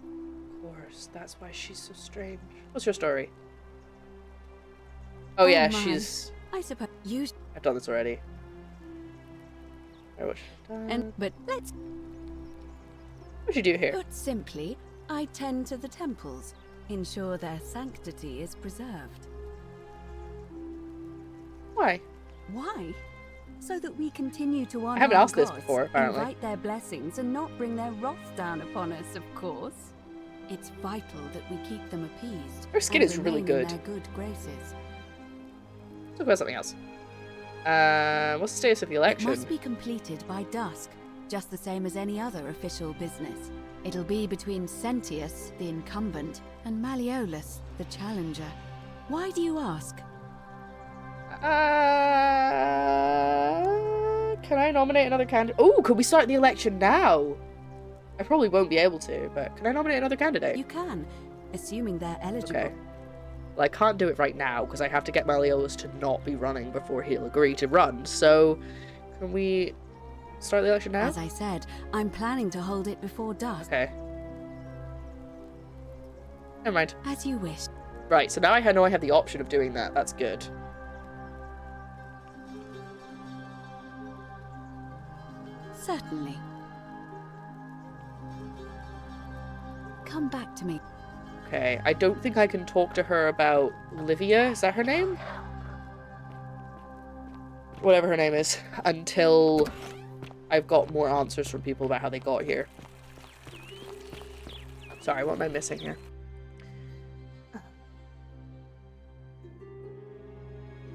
Of course, that's why she's so strange. What's your story? Oh yeah, she's... I suppose you... I've done this already. But let's... What'd you do here? Put simply, I tend to the temples, ensure their sanctity is preserved. Why? Why? So that we continue to honor I haven't asked this gods, before, apparently. invite their blessings and not bring their wrath down upon us, of course. It's vital that we keep them appeased. Her skin and is really remain in good. their good graces. Let's talk about something else. What's the status of the election? It must be completed by dusk, just the same as any other official business. It'll be between Sentius, the incumbent, and Malleolus, the challenger. Why do you ask? Can I nominate another candidate? Oh, could we start the election now? I probably won't be able to, but can I nominate another candidate? You can, assuming they're eligible. Okay. Well, I can't do it right now because I have to get Malleolus to not be running before he'll agree to run. So, can we start the election now? As I said, I'm planning to hold it before dusk. Okay. Never mind. As you wish. Right, so now I know I have the option of doing that. That's good. Certainly. Come back to me. Okay, I don't think I can talk to her about Livia, is that her name? Whatever her name is, until I've got more answers from people about how they got here. Sorry, what am I missing here?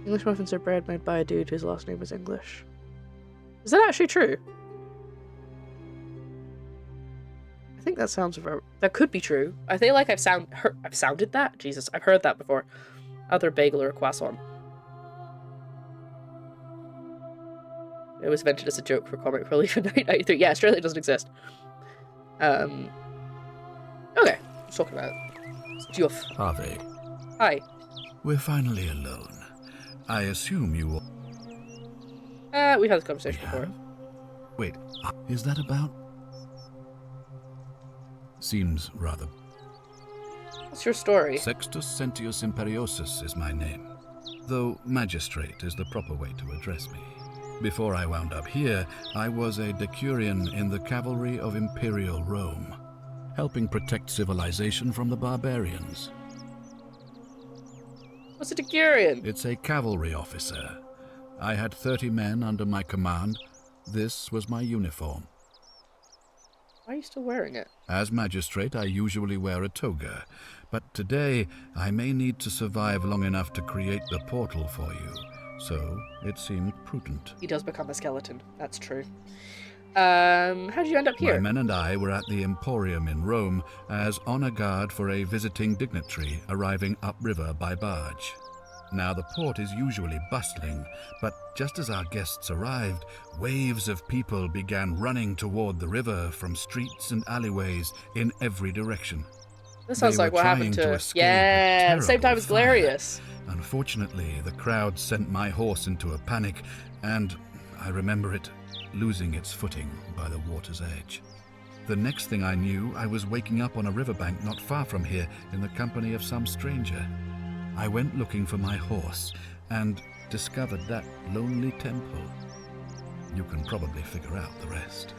English muffins are bread made by a dude whose last name is English. Is that actually true? I think that sounds... That could be true. I feel like I've sounded that? Jesus, I've heard that before. Either a bagel or a croissant. It was invented as a joke for comic relief in 1993. Yeah, Australia doesn't exist. Okay, let's talk about stuff. Harvey. Hi. We're finally alone. I assume you will... We've had this conversation before. Wait, is that about... Seems rather... What's your story? Sextus Sentius Imperiosus is my name, though magistrate is the proper way to address me. Before I wound up here, I was a decurion in the cavalry of Imperial Rome, helping protect civilization from the barbarians. What's a decurion? It's a cavalry officer. I had 30 men under my command. This was my uniform. Why are you still wearing it? As magistrate, I usually wear a toga, but today I may need to survive long enough to create the portal for you, so it seemed prudent. He does become a skeleton, that's true. How did you end up here? My men and I were at the Emporium in Rome as honor guard for a visiting dignitary arriving upriver by barge. Now, the port is usually bustling, but just as our guests arrived, waves of people began running toward the river from streets and alleyways in every direction. This sounds like what happened to Yeah, the same time as Galerius. Unfortunately, the crowd sent my horse into a panic, and I remember it losing its footing by the water's edge. The next thing I knew, I was waking up on a riverbank not far from here in the company of some stranger. I went looking for my horse and discovered that lonely temple. You can probably figure out the rest.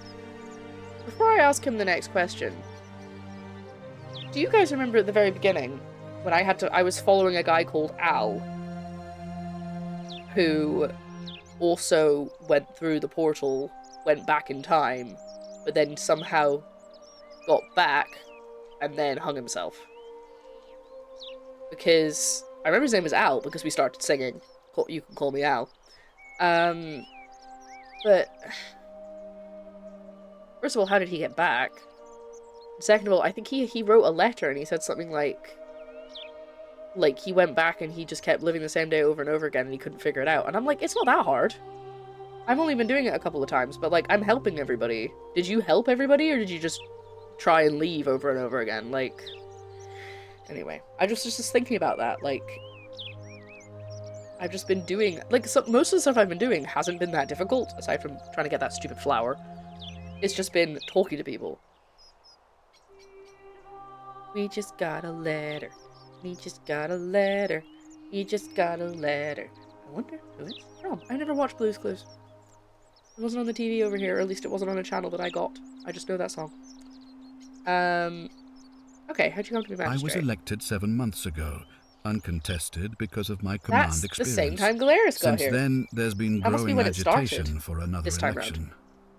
Before I ask him the next question, do you guys remember at the very beginning when I was following a guy called Al, who also went through the portal, went back in time, but then somehow got back and then hung himself? Because I remember his name was Al because we started singing. You can call me Al. But first of all, how did he get back? Second of all, I think he wrote a letter and he said something like he went back and he just kept living the same day over and over again and he couldn't figure it out. And I'm like, it's not that hard. I've only been doing it a couple of times, but like, I'm helping everybody. Did you help everybody or did you just try and leave over and over again? Like, anyway, I was just thinking about that. Like, I've just been doing, like, most of the stuff I've been doing hasn't been that difficult, aside from trying to get that stupid flower. It's just been talking to people. We just got a letter. We just got a letter. We just got a letter. I wonder who it's from. I never watched Blue's Clues. It wasn't on the TV over here, or at least it wasn't on a channel that I got. I just know that song. Okay, how'd you come to be magistrate? I was elected 7 months ago, uncontested because of my command That's experience. the same time Galerius got here. Since then, there's been growing agitation for another this time election. round.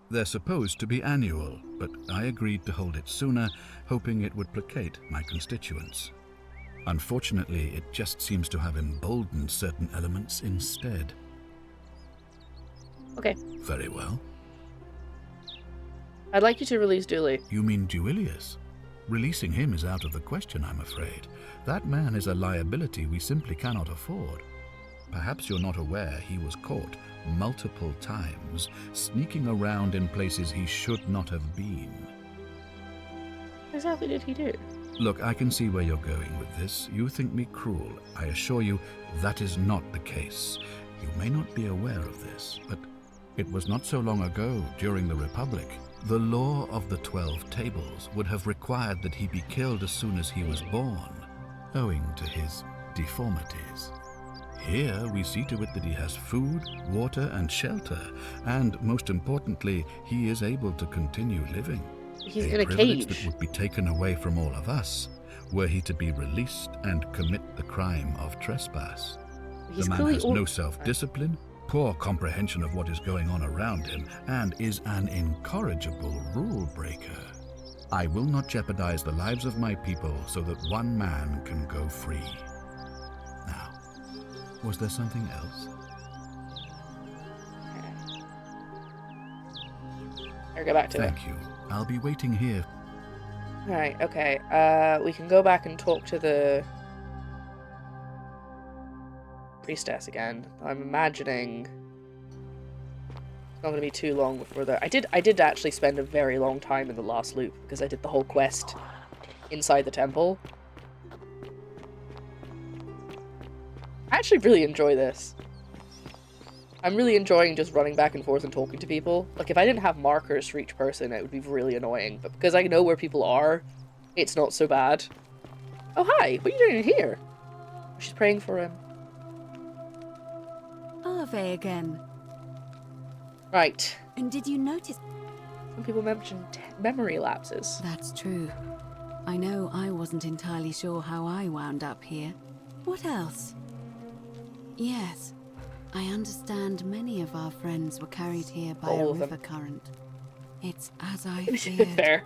They're supposed to be annual, but I agreed to hold it sooner, hoping it would placate my constituents. Unfortunately, it just seems to have emboldened certain elements instead. Okay. Very well. I'd like you to release Dooley. You mean Duilius? Releasing him is out of the question, I'm afraid. That man is a liability we simply cannot afford. Perhaps you're not aware he was caught multiple times, sneaking around in places he should not have been. What exactly did he do? Look, I can see where you're going with this. You think me cruel. I assure you that is not the case. You may not be aware of this, but it was not so long ago, during the Republic, the law of the 12 Tables would have required that he be killed as soon as he was born, owing to his deformities. Here, we see to it that he has food, water, and shelter, and, most importantly, he is able to continue living. He's in a privilege cage. That would be taken away from all of us, were he to be released and commit the crime of trespass. He's the man has no self-discipline, poor comprehension of what is going on around him, and is an incorrigible rule breaker. I will not jeopardize the lives of my people so that one man can go free. Now, was there something else? I'll go back to it. Thank you. I'll be waiting here. Right, okay. We can go back and talk to the priestess again. I'm imagining it's not going to be too long before the... I did actually spend a very long time in the last loop because I did the whole quest inside the temple. I actually really enjoy this. I'm really enjoying just running back and forth and talking to people. Like, if I didn't have markers for each person, it would be really annoying. But because I know where people are, it's not so bad. Oh, hi! What are you doing here? She's praying for him. Ave again. Right. And did you notice... Some people mentioned memory lapses. That's true. I know I wasn't entirely sure how I wound up here. What else? Yes. I understand many of our friends were carried here by a river current. It's as I feared. Fair.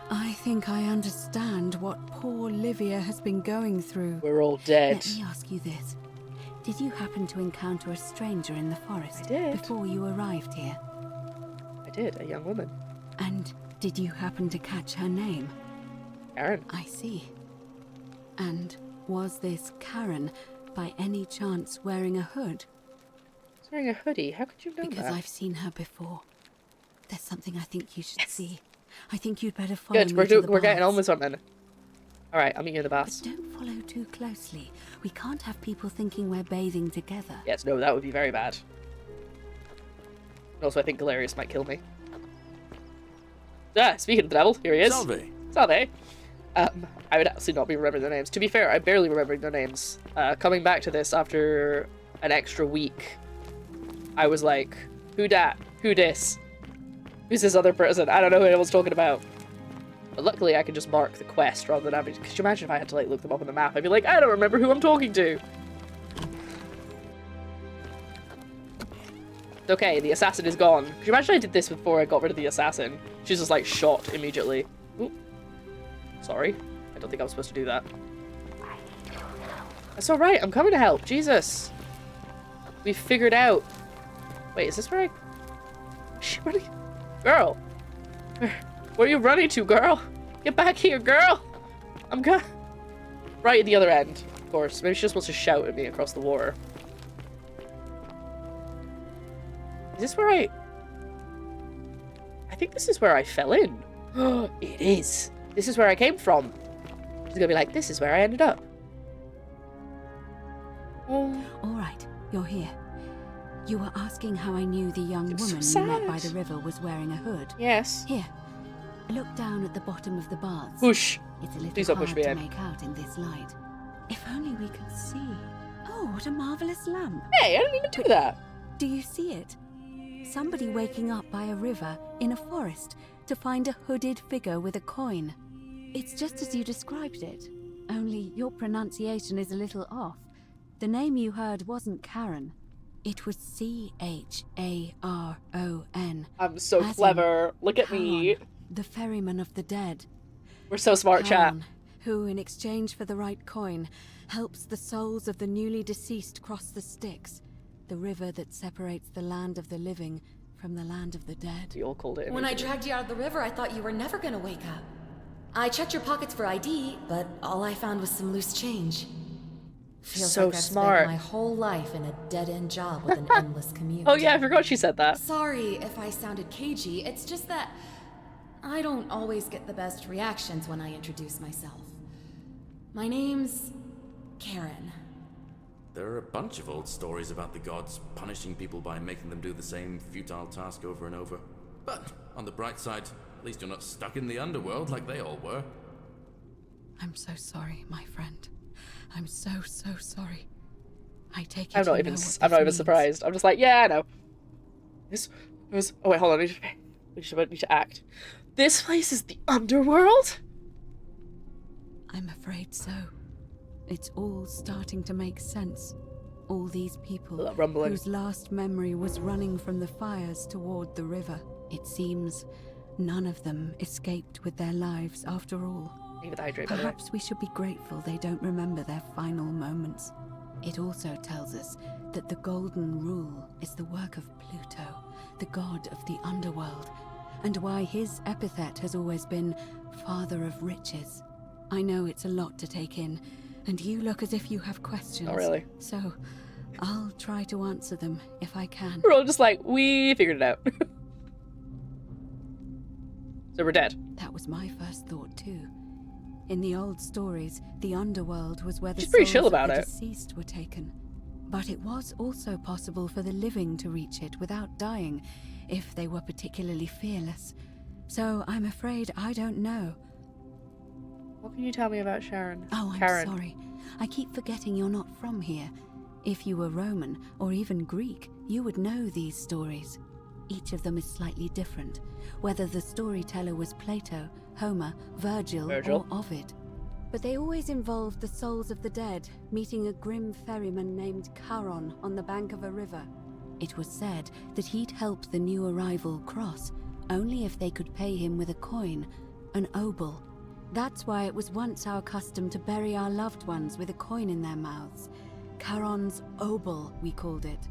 I think I understand what poor Livia has been going through. We're all dead. Let me ask you this. Did you happen to encounter a stranger in the forest I did. before you arrived here? I did, a young woman. And did you happen to catch her name? Karen. I see. And was this Karen, by any chance, wearing a hood? She's wearing a hoodie. How could you know Because that? I've seen her before. There's something I think you should see. I think you'd better follow Good, me to the we're getting on baths. with something. Alright, I'll meet you in the baths. But don't follow too closely. We can't have people thinking we're bathing together. Yes, no, that would be very bad. And also, I think Galerius might kill me. Ah, speaking of the devil, here he is. Salve. Salve. I would actually not be remembering their names. To be fair, I'm barely remembering their names. Coming back to this after an extra week, I was like, who dat? Who dis? Who's this other person? I don't know who I was talking about. But luckily, I can just mark the quest rather than having to... Could you imagine if I had to like look them up on the map? I'd be like, I don't remember who I'm talking to. It's okay, the assassin is gone. Could you imagine I did this before I got rid of the assassin? She's just like shot immediately. Ooh. Sorry. I don't think I was supposed to do that. That's alright, I'm coming to help. Jesus. We figured out... Wait, is this where I... Is she running? Girl. Where are you running to, girl? Get back here, girl. I'm good. Right at the other end, of course. Maybe she just wants to shout at me across the water. Is this where I think this is where I fell in. It is. This is where I came from. She's gonna be like, this is where I ended up. All right, you're here. You were asking how I knew the young woman so you met sad. by the river was wearing a hood. Yes. Here, look down at the bottom of the baths. Whoosh. It's a little Please don't push hard me to in. make out in this light. If only we could see. Oh, what a marvelous lamp. Hey, I didn't even do that. Do you see it? Somebody waking up by a river in a forest to find a hooded figure with a coin. It's just as you described it, only your pronunciation is a little off. The name you heard wasn't Karen. It was C-H-A-R-O-N. I'm so clever. Look at me. The ferryman of the dead. We're so smart, chat. Charon, who, in exchange for the right coin, helps the souls of the newly deceased cross the Styx, the river that separates the land of the living from the land of the dead. You all called it. When I dragged you out of the river, I thought you were never gonna wake up. I checked your pockets for ID, but all I found was some loose change. Feels So like I've smart. spent my whole life in a dead-end job with an endless commute. Oh yeah, I forgot she said that. Sorry if I sounded cagey, it's just that I don't always get the best reactions when I introduce myself. My name's Karen. There are a bunch of old stories about the gods punishing people by making them do the same futile task over and over. But on the bright side, at least you're not stuck in the underworld like they all were. I'm so sorry, my friend. I'm so sorry. I take it I'm not you even. know what I'm this not even means. surprised. I'm just like, yeah, I know. This was. Oh wait, hold on. I need to act. This place is the underworld. I'm afraid so. It's all starting to make sense. All these people rumbling. whose last memory was running from the fires toward the river. It seems none of them escaped with their lives after all. Even the hydrate, by the way. Perhaps we should be grateful they don't remember their final moments. It also tells us that the Golden Rule is the work of Pluto, the god of the underworld, and why his epithet has always been Father of Riches. I know it's a lot to take in, and you look as if you have questions. Not really. So, I'll try to answer them if I can. We're all just like, we figured it out. So we're dead. That was my first thought too. In the old stories, the underworld was where the She's pretty souls chill of about the it. deceased were taken. But it was also possible for the living to reach it without dying, if they were particularly fearless. So I'm afraid I don't know. What can you tell me about Sharon? Oh, I'm Karen. sorry. I keep forgetting you're not from here. If you were Roman, or even Greek, you would know these stories. Each of them is slightly different, whether the storyteller was Plato, Homer, Virgil, or Ovid. But they always involved the souls of the dead meeting a grim ferryman named Charon on the bank of a river. It was said that he'd help the new arrival cross, only if they could pay him with a coin, an obol. That's why it was once our custom to bury our loved ones with a coin in their mouths. Charon's obol, we called it.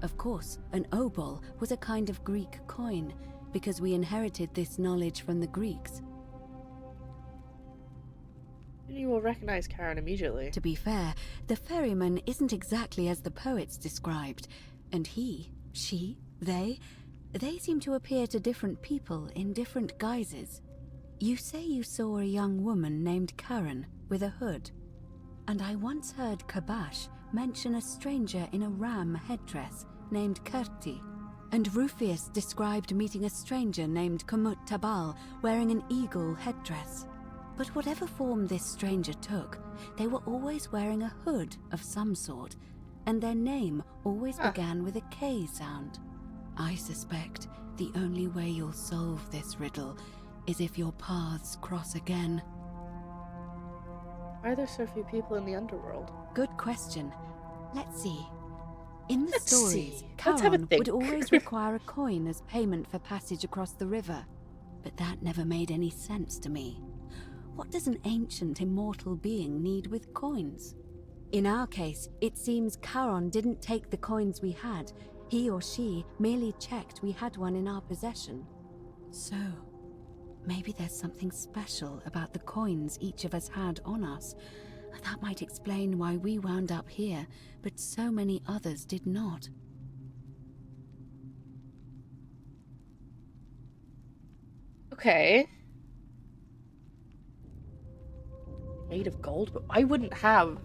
Of course, an obol was a kind of Greek coin, because we inherited this knowledge from the Greeks. You will recognize Karen immediately. To be fair, the ferryman isn't exactly as the poets described, and he, she, they seem to appear to different people in different guises. You say you saw a young woman named Karen with a hood, and I once heard Kabash mention a stranger in a ram headdress named Kerti, and Rufius described meeting a stranger named Kumut Tabal wearing an eagle headdress. But whatever form this stranger took, they were always wearing a hood of some sort, and their name always began with a K sound. I suspect the only way you'll solve this riddle is if your paths cross again. Why are there so few people in the underworld? Good question. Let's see. In the stories, Let's have a Charon think. would always require a coin as payment for passage across the river, but that never made any sense to me. What does an ancient immortal being need with coins? In our case, it seems Charon didn't take the coins we had. He or she merely checked we had one in our possession. So, maybe there's something special about the coins each of us had on us. That might explain why we wound up here, but so many others did not. Okay. Made of gold? But I wouldn't have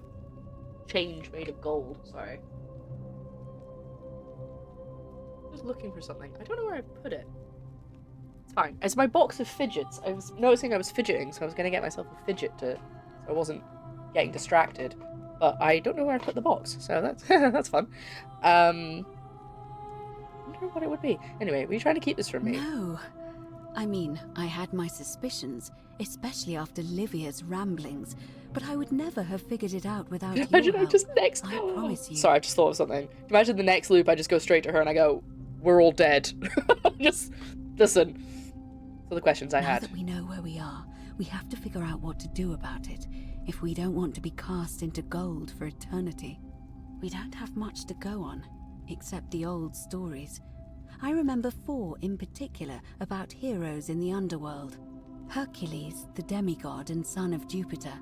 change made of gold. Sorry. Just looking for something. I don't know where I put it. It's fine. It's my box of fidgets. I was noticing I was fidgeting, so I was going to get myself a fidget so I wasn't getting distracted. But I don't know where I put the box, so that's that's fun. I wonder what it would be. Anyway, were you trying to keep this from me? No. I mean, I had my suspicions, especially after Livia's ramblings, but I would never have figured it out without your Imagine I help. just next. I promise you. Sorry, I just thought of something. Imagine the next loop, I just go straight to her and I go, "We're all dead." Just listen. So the questions I Now had. that we know where we are, we have to figure out what to do about it if we don't want to be cast into gold for eternity. We don't have much to go on, except the old stories. I remember 4 in particular about heroes in the underworld. Hercules, the demigod and son of Jupiter.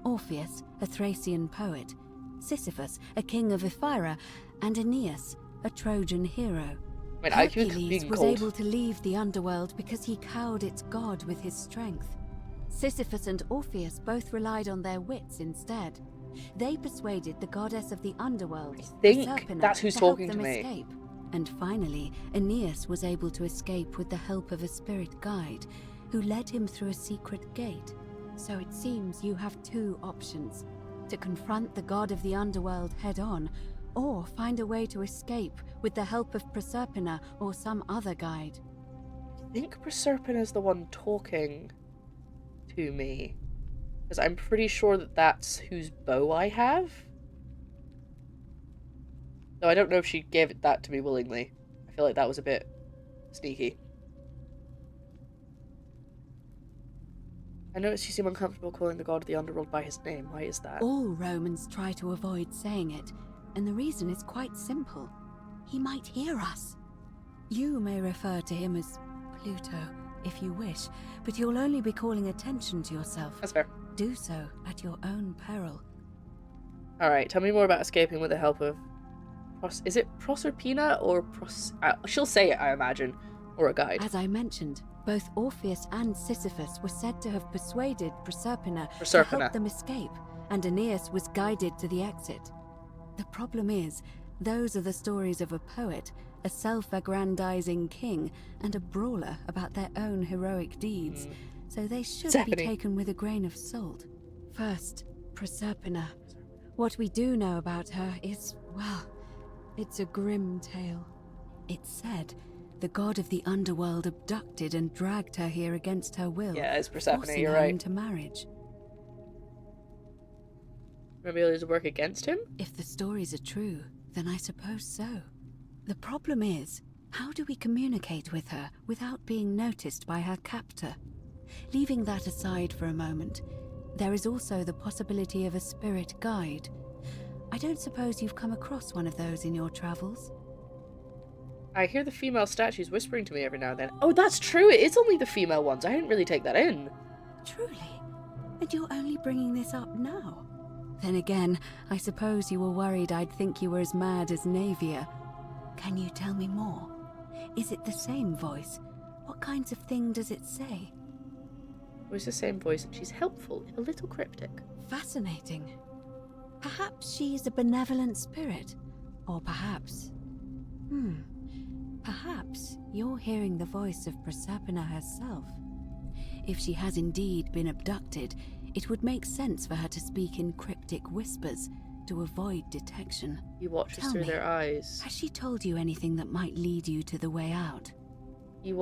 Orpheus, a Thracian poet. Sisyphus, a king of Ephyra. And Aeneas, a Trojan hero. Wait, I keep Hercules being was cold. able to leave the underworld because he cowed its god with his strength. Sisyphus and Orpheus both relied on their wits instead. They persuaded the goddess of the underworld, think Proserpina, that's who's to help talking them to me. escape. And finally, Aeneas was able to escape with the help of a spirit guide, who led him through a secret gate. So it seems you have 2 options: to confront the god of the underworld head-on, or find a way to escape with the help of Proserpina or some other guide. I think Proserpina's the one talking to me. Because I'm pretty sure that that's whose bow I have. Though I don't know if she gave that to me willingly. I feel like that was a bit sneaky. I noticed you seem uncomfortable calling the god of the underworld by his name. Why is that? All Romans try to avoid saying it, and the reason is quite simple. He might hear us. You may refer to him as Pluto, if you wish, but you'll only be calling attention to yourself. That's fair. Do so at your own peril. Alright, tell me more about escaping with the help of... Is it Proserpina or she'll say it, I imagine. Or a guide. As I mentioned, both Orpheus and Sisyphus were said to have persuaded Proserpina to Proserpina. help them escape, and Aeneas was guided to the exit. The problem is, those are the stories of a poet, a self-aggrandizing king, and a brawler about their own heroic deeds, so they should be taken with a grain of salt. First, Proserpina. What we do know about her is, well, it's a grim tale. It's said the god of the underworld abducted and dragged her here against her will, Yeah, it's Proserpina, forcing you're her right. into marriage. Maybe it'll just work against him? If the stories are true, then I suppose so. The problem is, how do we communicate with her without being noticed by her captor? Leaving that aside for a moment, there is also the possibility of a spirit guide. I don't suppose you've come across one of those in your travels? I hear the female statues whispering to me every now and then. Oh, that's true. It is only the female ones. I didn't really take that in. Truly? And you're only bringing this up now? Then again, I suppose you were worried I'd think you were as mad as Navia. Can you tell me more? Is it the same voice? What kinds of thing does it say? It was the same voice, and she's helpful, a little cryptic. Fascinating. Perhaps she's a benevolent spirit. Or perhaps... Perhaps you're hearing the voice of Proserpina herself. If she has indeed been abducted, it would make sense for her to speak in cryptic whispers to avoid detection. He watches through their eyes. Has she told you anything that might lead you to the way out? He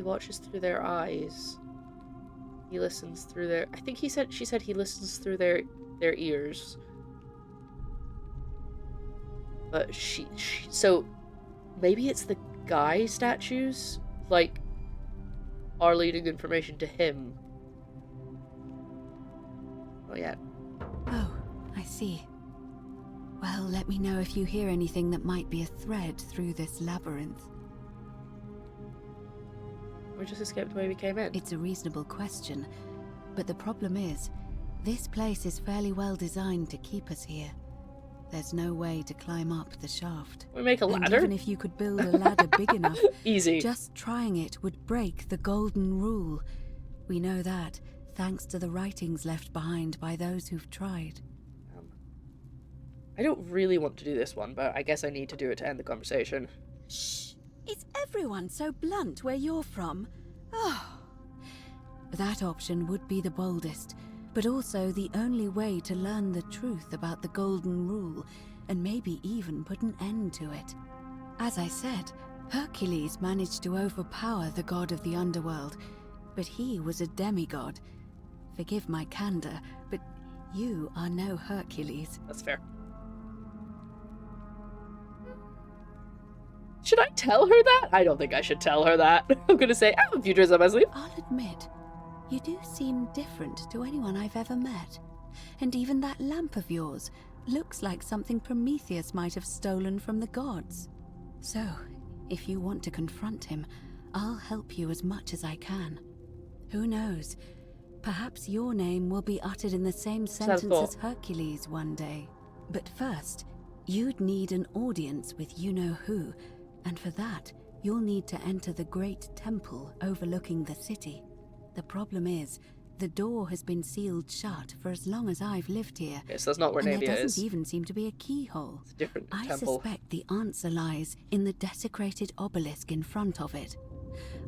watches through their eyes. He listens through their... I think she said he listens through their ears. But so maybe it's the guy statues, like, are leading information to him. Oh yeah. Oh, I see. Well, let me know if you hear anything that might be a thread through this labyrinth. We just escaped the way we came in. It's a reasonable question, but the problem is, this place is fairly well designed to keep us here. There's no way to climb up the shaft. We make a ladder? And even if you could build a ladder big enough, easy. Just trying it would break the golden rule. We know that, thanks to the writings left behind by those who've tried. I don't really want to do this one, but I guess I need to do it to end the conversation. Shh! Is everyone so blunt where you're from? Oh. That option would be the boldest, but also the only way to learn the truth about the Golden Rule, and maybe even put an end to it. As I said, Hercules managed to overpower the god of the underworld, but he was a demigod. Forgive my candor, but you are no Hercules. That's fair. Should I tell her that? I don't think I should tell her that. I'm gonna say, I have a few tricks up my sleeve. I'll admit, you do seem different to anyone I've ever met. And even that lamp of yours looks like something Prometheus might have stolen from the gods. So, if you want to confront him, I'll help you as much as I can. Who knows? Perhaps your name will be uttered in the same sentence as Hercules one day. But first, you'd need an audience with you-know-who, and for that, you'll need to enter the great temple overlooking the city. The problem is, the door has been sealed shut for as long as I've lived here. Yes, that's not where Navia is. There doesn't even seem to be a keyhole. It's a different I temple. suspect the answer lies in the desecrated obelisk in front of it.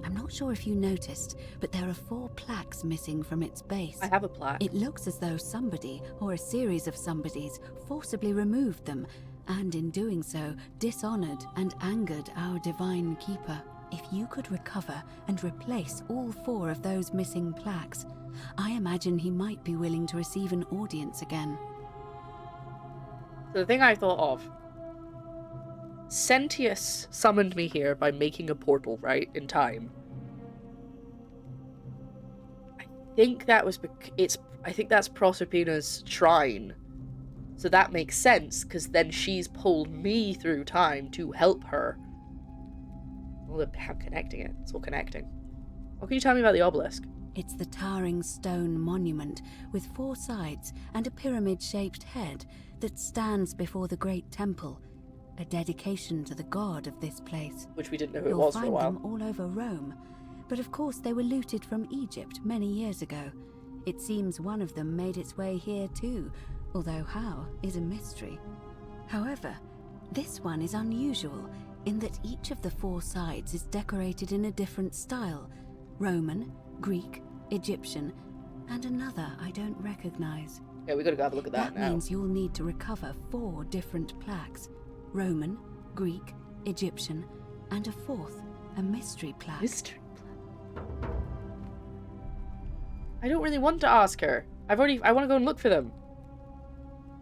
I'm not sure if you noticed, but there are 4 plaques missing from its base. I have a plaque. It looks as though somebody, or a series of somebodies, forcibly removed them, and in doing so, dishonored and angered our divine keeper. If you could recover and replace all 4 of those missing plaques, I imagine he might be willing to receive an audience again. So the thing I thought of, Sentius summoned me here by making a portal, right, in time. I think that was I think that's Proserpina's shrine. So that makes sense, because then she's pulled me through time to help her. Well, I'm connecting it. It's all connecting. What can you tell me about the obelisk? It's the towering stone monument with 4 sides and a pyramid-shaped head that stands before the great temple, a dedication to the god of this place. Which we didn't know who it was for a while. You'll find them all over Rome, but of course they were looted from Egypt many years ago. It seems one of them made its way here too, although how is a mystery. However, this one is unusual in that each of the 4 sides is decorated in a different style: Roman, Greek, Egyptian, and another I don't recognize. Yeah, we gotta go have a look at that now. That means you'll need to recover 4 different plaques: Roman, Greek, Egyptian, and a 4th, a mystery plaque. Mystery plaque? I don't really want to ask her. I want to go and look for them.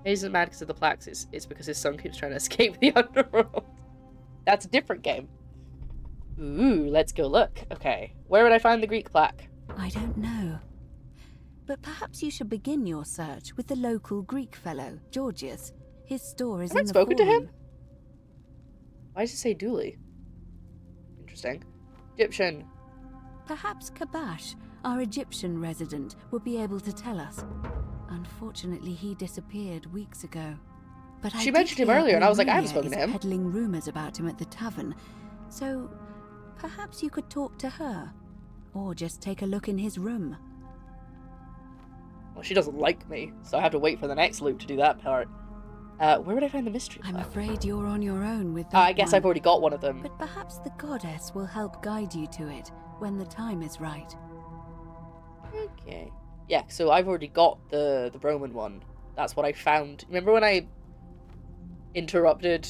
He isn't mad because of the plaques. It's because his son keeps trying to escape the underworld. That's a different game. Ooh, let's go look. Okay, where would I find the Greek plaque? I don't know. But perhaps you should begin your search with the local Greek fellow, Georgius. His store is in the spoken to him? Why does it say Dooley? Interesting. Egyptian. Perhaps Kabash, our Egyptian resident, would be able to tell us. Unfortunately, he disappeared weeks ago. But She mentioned him earlier, and I was like, I haven't spoken to him. Peddling rumors about him at the tavern, so perhaps you could talk to her, or just take a look in his room. Well, she doesn't like me, so I have to wait for the next loop to do that part. Where would I find the mystery I'm plaque? afraid you're on your own with that I guess one. I've already got one of them. But perhaps the goddess will help guide you to it when the time is right. Okay. Yeah, so I've already got the Roman one. That's what I found. Remember when I interrupted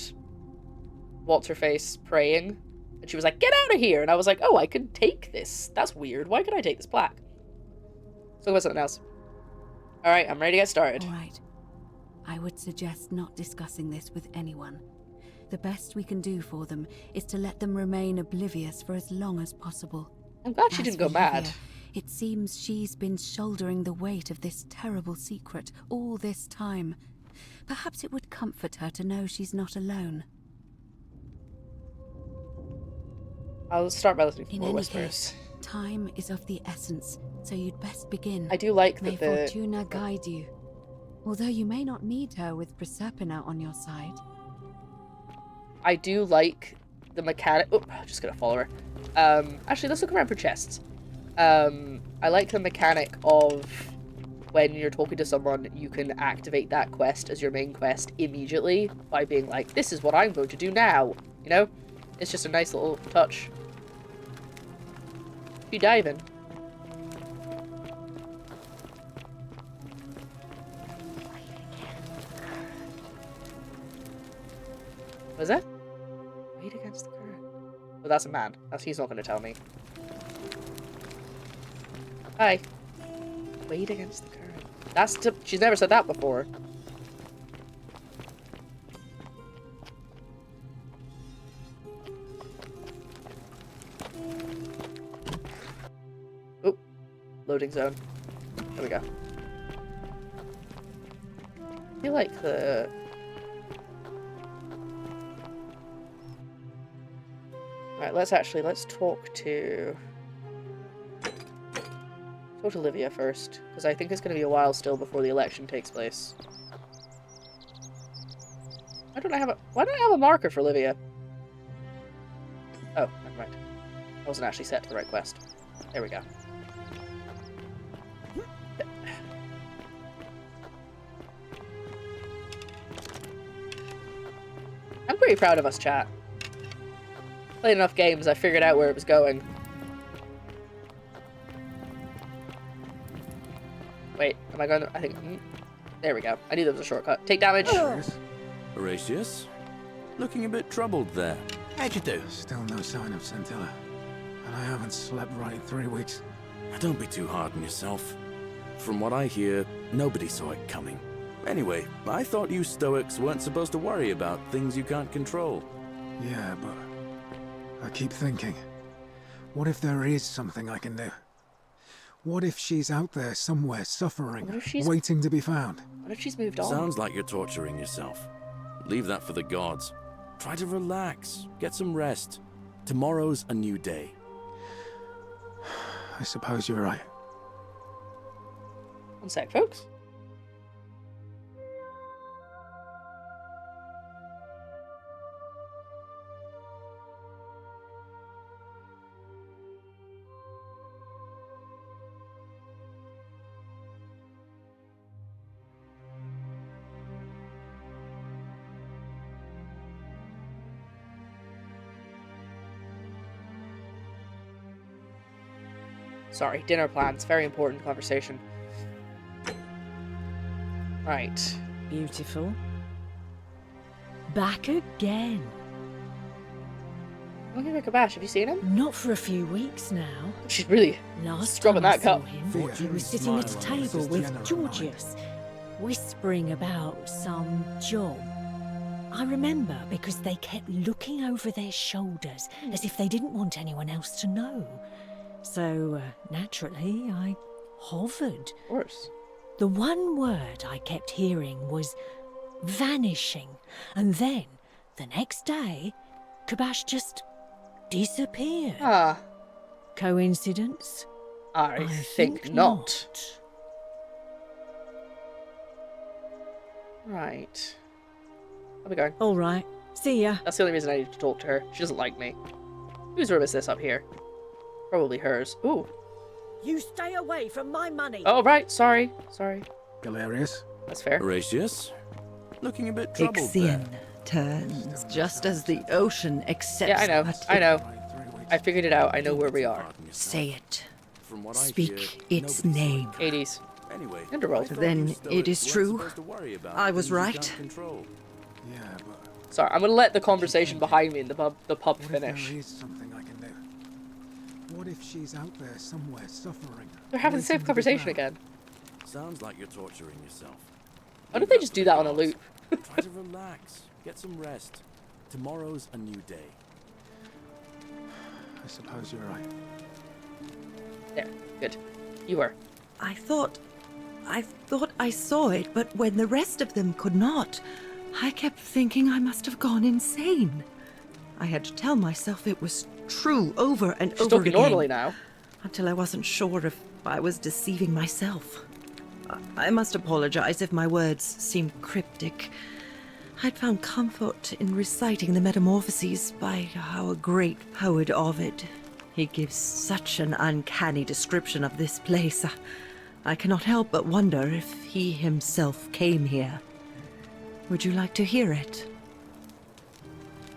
what's-her-face praying? And she was like, get out of here! And I was like, oh, I could take this. That's weird. Why could I take this plaque? Let's talk about something else. Alright, I'm ready to get started. Alright. I would suggest not discussing this with anyone. The best we can do for them is to let them remain oblivious for as long as possible. I'm glad she didn't go mad. It seems she's been shouldering the weight of this terrible secret all this time. Perhaps it would comfort her to know she's not alone. I'll start by listening for In more any whispers. case, time is of the essence, so you'd best begin. I do like May that Fortuna guide you. Although you may not need her with Proserpina on your side. I do like the mechanic. Oh, I'm just gonna follow her. Actually, let's look around for chests. I like the mechanic of when you're talking to someone, you can activate that quest as your main quest immediately by being like, this is what I'm going to do now. You know? It's just a nice little touch. You dive in. What is that? Wait against the current. Oh, that's a man. He's not going to tell me. Hi. Wait against the current. She's never said that before. Oh. Loading zone. There we go. I feel like the... Alright, let's talk to Livia first, because I think it's going to be a while still before the election takes place. Why don't I have a marker for Livia? Oh, never mind. I wasn't actually set to the right quest. There we go. I'm pretty proud of us, chat. Played enough games, I figured out where it was going. Wait, am I going to... I think... there we go. I knew there was a shortcut. Take damage. Horatius? Looking a bit troubled there. How'd you do? Still no sign of Scintilla. And I haven't slept right in 3 weeks. Don't be too hard on yourself. From what I hear, nobody saw it coming. Anyway, I thought you Stoics weren't supposed to worry about things you can't control. Yeah, but... I keep thinking, what if there is something I can do? What if she's out there somewhere suffering, waiting to be found? What if she's moved on? Sounds like you're torturing yourself. Leave that for the gods. Try to relax, get some rest. Tomorrow's a new day. I suppose you're right. One sec, folks. Sorry, dinner plans. Very important conversation. Right. Beautiful. Back again. Look at Kabash. Have you seen him? Not for a few weeks now. She's really scrubbing that cup. He was sitting at a table with Georgius, whispering about some job. I remember because they kept looking over their shoulders as if they didn't want anyone else to know. So, naturally, I hovered. Of course. The one word I kept hearing was vanishing. And then, the next day, Kabash just disappeared. Ah. Coincidence? I think not. Right. How's it going? All right. See ya. That's the only reason I need to talk to her. She doesn't like me. Whose room is this up here? Probably hers. Ooh. You stay away from my money. Oh, right. Sorry. Sorry. Galerius. That's fair. Horatius? Looking a bit troubled Ixion turns just as the ocean accepts. Yeah, I know. what I know. I figured it out. I know where we are. Say it. From what Speak its name. 80s. Anyway, Underworld. Then it is true. I was right. Yeah, but Sorry, I'm gonna let the conversation behind me in the pub finish. there is something I can do. What if she's out there somewhere suffering? They're having the same conversation again. Sounds like you're torturing yourself. Why don't they just do that on a loop? Try to relax. Get some rest. Tomorrow's a new day. I suppose you're right. There. Good. You were. I thought I saw it, but when the rest of them could not, I kept thinking I must have gone insane. I had to tell myself it was true over and She's over talking again. normally now. Until I wasn't sure if I was deceiving myself. I must apologize if my words seem cryptic. I'd found comfort in reciting the Metamorphoses by our great poet Ovid. He gives such an uncanny description of this place. I cannot help but wonder if he himself came here. Would you like to hear it?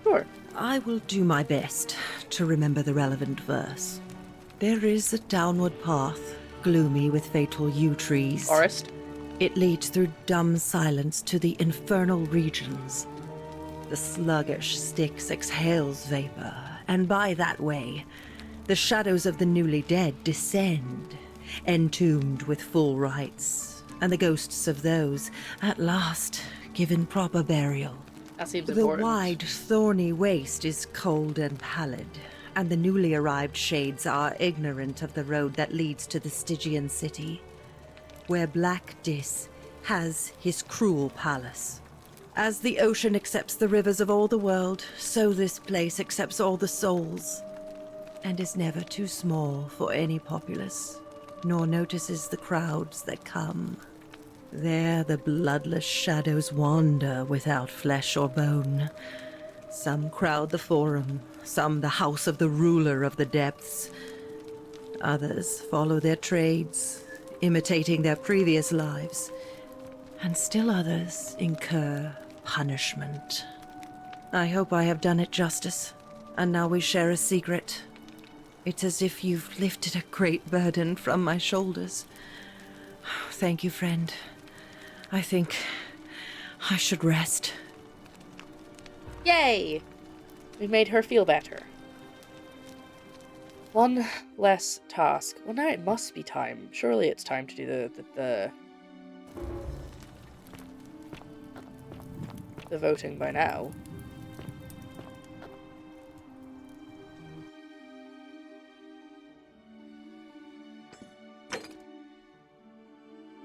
Sure. I will do my best to remember the relevant verse. There is a downward path, gloomy with fatal yew trees. Forest. It leads through dumb silence to the infernal regions. The sluggish Styx exhales vapor, and by that way, the shadows of the newly dead descend, entombed with full rites, and the ghosts of those, at last, given proper burial. That seems The important. wide, thorny waste is cold and pallid, and the newly arrived shades are ignorant of the road that leads to the Stygian city, where Black Dis has his cruel palace. As the ocean accepts the rivers of all the world, so this place accepts all the souls, and is never too small for any populace, nor notices the crowds that come. There the bloodless shadows wander without flesh or bone. Some crowd the forum, some the house of the ruler of the depths. Others follow their trades, imitating their previous lives. And still others incur punishment. I hope I have done it justice, and now we share a secret. It's as if you've lifted a great burden from my shoulders. Thank you, friend. I think I should rest. Yay! We made her feel better. One less task. Well, now it must be time. Surely it's time to do the voting by now.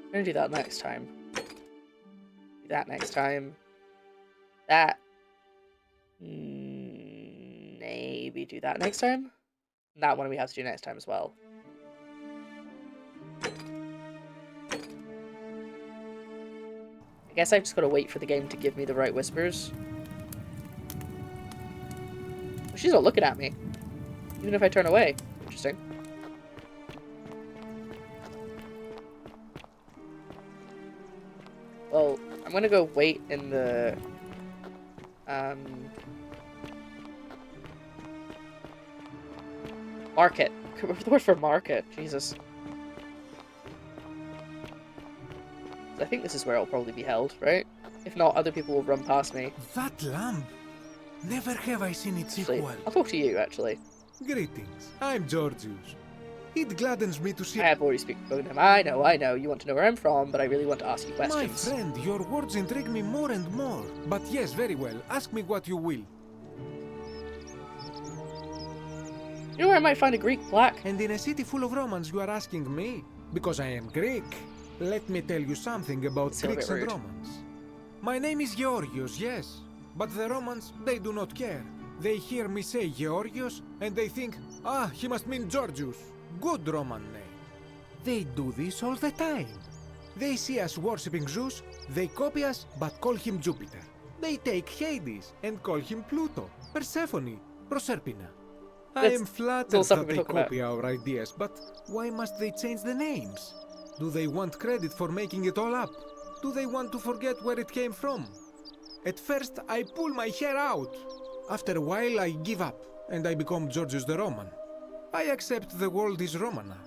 I'm gonna do that next time. Do that next time. That. Maybe do that next time. That one we have to do next time as well. I guess I've just got to wait for the game to give me the right whispers. Well, she's not looking at me. Even if I turn away. Interesting. Well, I'm gonna go wait in the... market. The word for market. Jesus. I think this is where I'll probably be held, right? If not, other people will run past me. That lamp! Never have I seen its Actually, equal. I'll talk to you, actually. Greetings. I'm Georgius. It gladdens me to see... I have already spoken to him. I know. You want to know where I'm from, but I really want to ask you questions. My friend, your words intrigue me more and more. But yes, very well. Ask me what you will. You know where I might find a Greek plaque? And in a city full of Romans, you are asking me? Because I am Greek. Let me tell you something about Greeks and Romans. My name is Georgios, yes. But the Romans, they do not care. They hear me say Georgios, and they think, ah, he must mean Georgius. Good Roman name. They do this all the time. They see us worshipping Zeus, they copy us, but call him Jupiter. They take Hades and call him Pluto, Persephone, Proserpina. I am flattered that they copy our ideas, but why must they change the names? Do they want credit for making it all up? Do they want to forget where it came from? At first, I pull my hair out. After a while, I give up, and I become Georgius the Roman. I accept the world is Romana.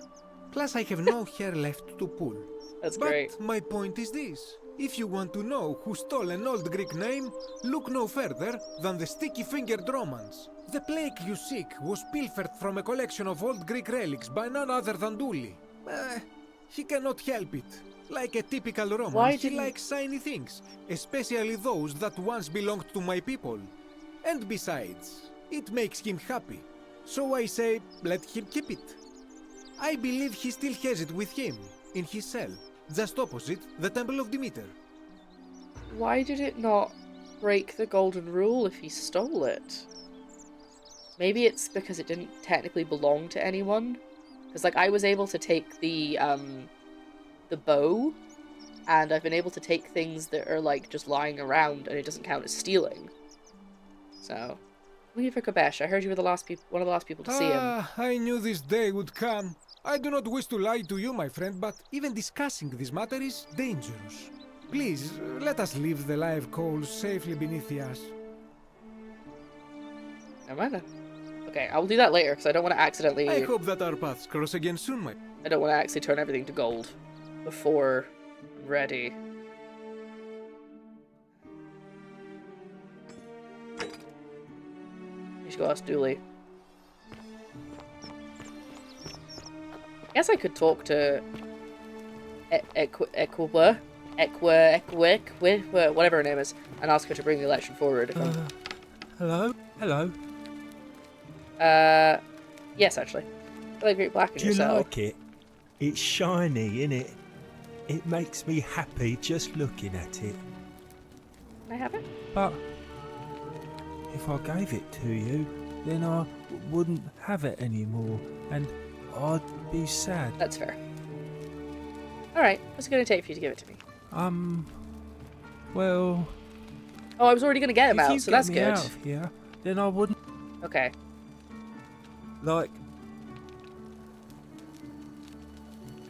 Plus, I have no hair left to pull. That's great. But my point is this. If you want to know who stole an old Greek name, look no further than the sticky-fingered Romans. The plague you seek was pilfered from a collection of old Greek relics by none other than Douli. He cannot help it. Like a typical Roman, he likes shiny things, especially those that once belonged to my people. And besides, it makes him happy. So I say, let him keep it. I believe he still has it with him, in his cell, just opposite the Temple of Demeter. Why did it not break the golden rule if he stole it? Maybe it's because it didn't technically belong to anyone. Because, like, I was able to take the bow, and I've been able to take things that are, like, just lying around, and it doesn't count as stealing. So, leave for Kabesh. I heard you were the last one of the last people to see him. I knew this day would come. I do not wish to lie to you, my friend, but even discussing this matter is dangerous. Please, let us leave the live coals safely beneath the ash. Never mind then. Okay, I will do that later, because I don't want to accidentally... I hope that our paths cross again soon, my... I don't want to actually turn everything to gold before I'm ready. You should go ask Dooley. I guess I could talk to Equa, whatever her name is, and ask her to bring the election forward. Hello? Hello? Yes, actually. I like Great Black in your cell. Do you like it? It's shiny, innit? It makes me happy just looking at it. Can I have it? But if I gave it to you, then I wouldn't have it anymore, and I'd be sad. That's fair. Alright, what's it gonna take for you to give it to me? Well... Oh, I was already gonna get him out, so that's good. Out of here, then I wouldn't... Okay. Like...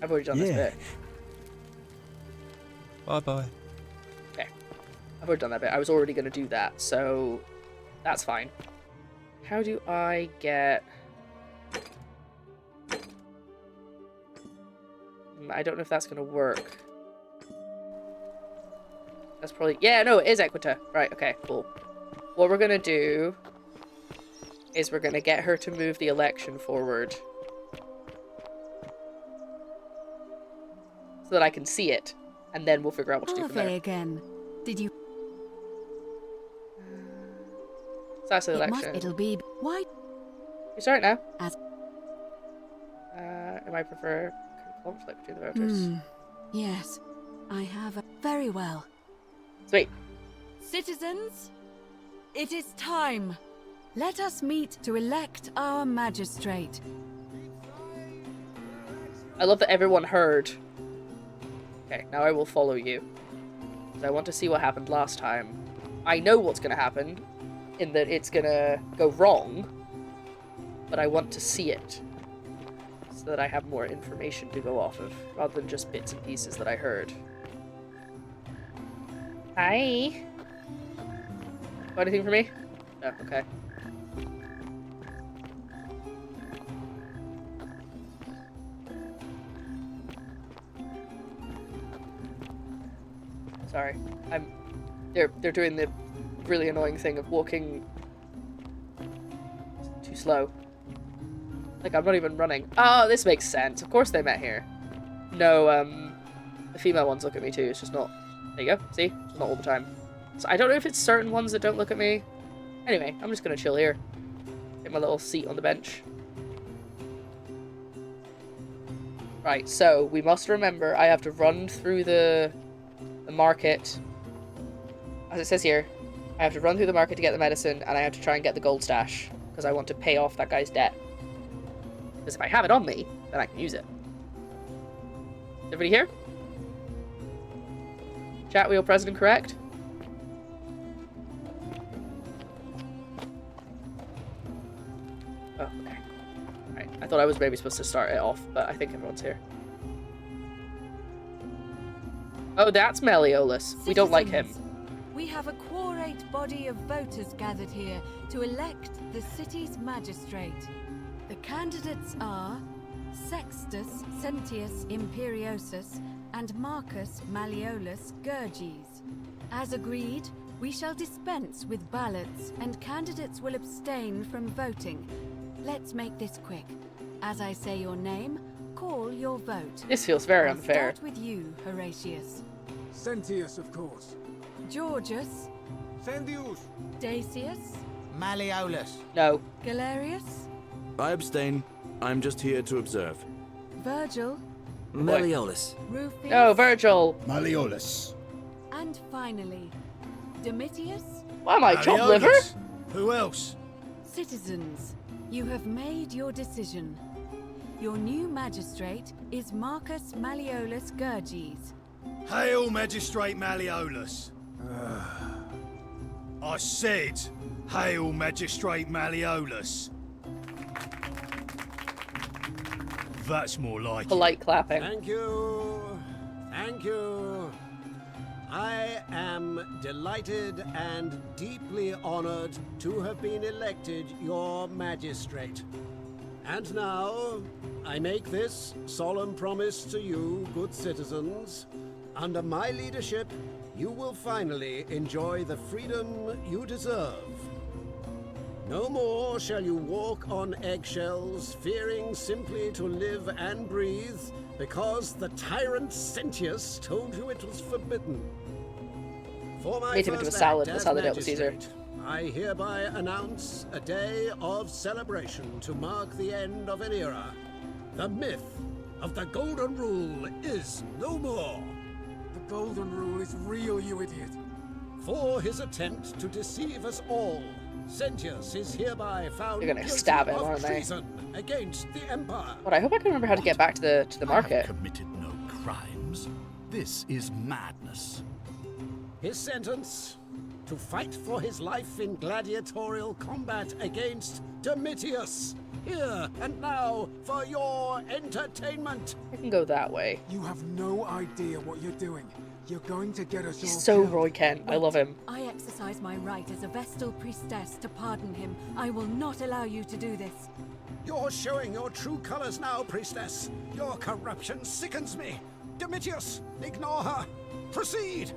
I've already done this bit. Bye-bye. Okay. I've already done that bit. I was already gonna do that, so... That's fine. How do I get... I don't know if that's gonna work. That's probably... Yeah, no, it is Equita. Right, okay, cool. What we're gonna do is we're gonna get her to move the election forward. So that I can see it. And then we'll figure out what to do from there. Again. Did you... So that's the election. It'll be... Why? You start now. As... Am I prefer conflict between the voters? Yes. I have... Very well. Sweet. Citizens, it is time. Let us meet to elect our magistrate. I love that everyone heard. Okay, now I will follow you. I want to see what happened last time. I know what's going to happen, in that it's going to go wrong, but I want to see it, so that I have more information to go off of, rather than just bits and pieces that I heard. Hi. Got anything for me? No, okay. Sorry. They're doing the really annoying thing of walking too slow. Like, I'm not even running. Oh, this makes sense. Of course they met here. No, the female ones look at me too. It's just not... There you go. See? It's not all the time. So I don't know if it's certain ones that don't look at me. Anyway, I'm just gonna chill here. Get my little seat on the bench. Right, so we must remember I have to run through the market, as it says here, I have to run through the market to get the medicine, and I have to try and get the gold stash, because I want to pay off that guy's debt. Because if I have it on me, then I can use it. Everybody here? Chat wheel president correct? Oh, okay. Alright, I thought I was maybe supposed to start it off, but I think everyone's here. Oh, that's Meliodas. We don't like him. We have a quorate body of voters gathered here to elect the city's magistrate. The candidates are Sextus Sentius Imperiosus and Marcus Malleolus Gurges. As agreed, we shall dispense with ballots and candidates will abstain from voting. Let's make this quick. As I say your name, call your vote. This feels very unfair. Start with you, Horatius. Sentius, of course. Georgius. Sendius. Dacius. Malleolus. No. Galerius. I abstain. I'm just here to observe. Virgil. Malleolus. Rufius. No, Virgil. Malleolus. And finally, Domitius. Why am I chopped liver? Who else? Citizens, you have made your decision. Your new magistrate is Marcus Malleolus Gurges. Hail, Magistrate Malleolus. I said, hail, Magistrate Malleolus. That's more like polite clapping. Thank you. Thank you. I am delighted and deeply honored to have been elected your magistrate. And now, I make this solemn promise to you, good citizens. Under my leadership, you will finally enjoy the freedom you deserve. No more shall you walk on eggshells, fearing simply to live and breathe, because the tyrant Sentius told you it was forbidden. For my made him into a salad, that's how they dealt with Caesar. I hereby announce a day of celebration to mark the end of an era. The myth of the Golden Rule is no more. The Golden Rule is real, you idiot. For his attempt to deceive us all, Sentius is hereby found They're gonna stab him, guilty aren't of they? treason against the Empire. But I hope I can remember how to get back to the market. I have committed no crimes. This is madness. His sentence: to fight for his life in gladiatorial combat against Domitius. Here and now for your entertainment. I can go that way. You have no idea what you're doing. You're going to get us all He's so killed. Roy Kent. I love him. I exercise my right as a Vestal priestess to pardon him. I will not allow you to do this. You're showing your true colors now, priestess. Your corruption sickens me. Domitius, ignore her. Proceed.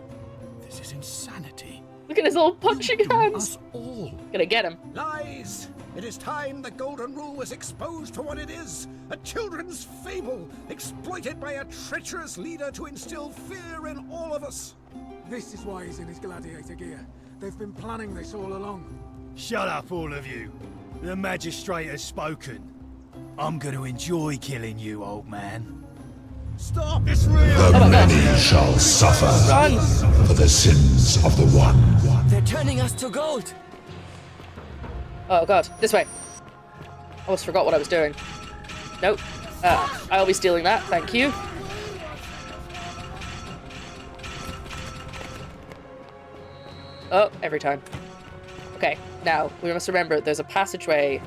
This is insanity. Look at his little punching hands. Us all. Gonna get him. Lies! It is time the Golden Rule was exposed for what it is. A children's fable, exploited by a treacherous leader to instill fear in all of us. This is why he's in his gladiator gear. They've been planning this all along. Shut up, all of you. The magistrate has spoken. I'm going to enjoy killing you, old man. Stop! It's real! The many shall suffer for the sins of the one. They're turning us to gold. Oh god, this way. Almost forgot what I was doing. Nope. I'll be stealing that, thank you. Oh, every time. Okay, now, we must remember there's a passageway.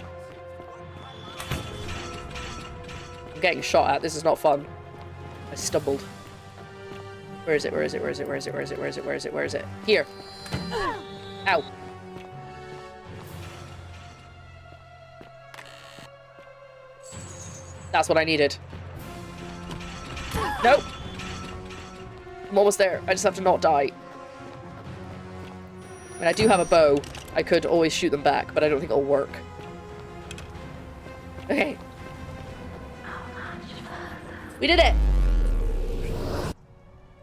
I'm getting shot at, this is not fun. I stumbled. Where is it, where is it, where is it, where is it, where is it, where is it, where is it, where is it? Here. Ow. That's what I needed. Nope. I'm almost there. I just have to not die. I mean, I do have a bow. I could always shoot them back, but I don't think it'll work. Okay. We did it!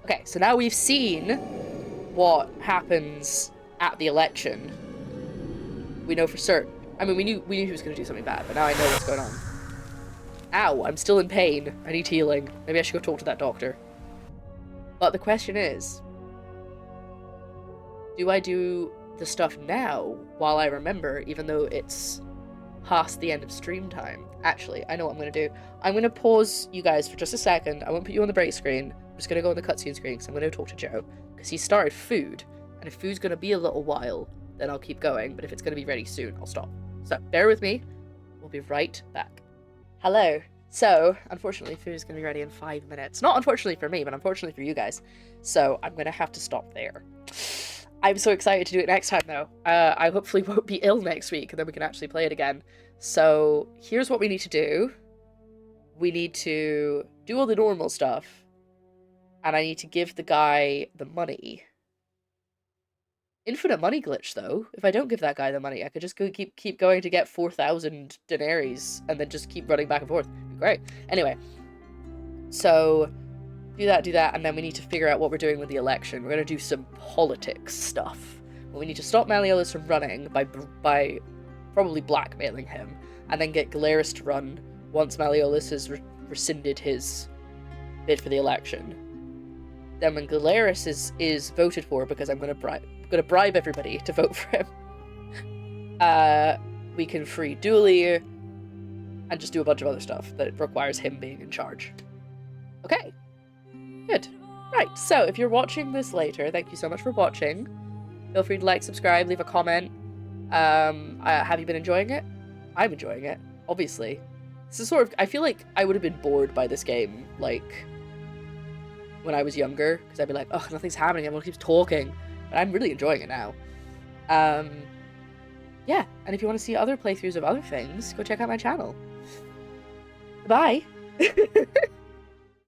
Okay, so now we've seen what happens at the election. We know for certain. I mean, we knew he was going to do something bad, but now I know what's going on. Ow, I'm still in pain. I need healing. Maybe I should go talk to that doctor. But the question is, do I do the stuff now while I remember, even though it's past the end of stream time. Actually, I know what I'm going to do. I'm going to pause you guys for just a second. I won't put you on the break screen. I'm just going to go on the cutscene screen because I'm going to talk to Joe. Because he started food, and if food's going to be a little while, then I'll keep going. But if it's going to be ready soon, I'll stop. So, bear with me. We'll be right back. Hello. So, unfortunately, food is going to be ready in 5 minutes. Not unfortunately for me, but unfortunately for you guys. So, I'm going to have to stop there. I'm so excited to do it next time, though. I hopefully won't be ill next week, and then we can actually play it again. So, here's what we need to do. We need to do all the normal stuff, and I need to give the guy the money. Infinite money glitch, though. If I don't give that guy the money, I could just keep going to get 4,000 denaries, and then just keep running back and forth. It'd be great. Anyway, so do that, and then we need to figure out what we're doing with the election. We're going to do some politics stuff. Well, we need to stop Malleolus from running by probably blackmailing him, and then get Galeris to run once Malleolus has rescinded his bid for the election. Then when Galeris is voted for, because I'm going to bribe everybody to vote for him, we can free Dooley and just do a bunch of other stuff that requires him being in charge. Okay, good. Right, so if you're watching this later, thank you so much for watching. Feel free to like, subscribe, leave a comment. Have you been enjoying it? I'm enjoying it, obviously. This is sort of, I feel like I would have been bored by this game, like, when I was younger, because I'd be like, oh, nothing's happening, everyone keeps talking. But I'm really enjoying it now. Yeah, and if you want to see other playthroughs of other things, go check out my channel. Bye!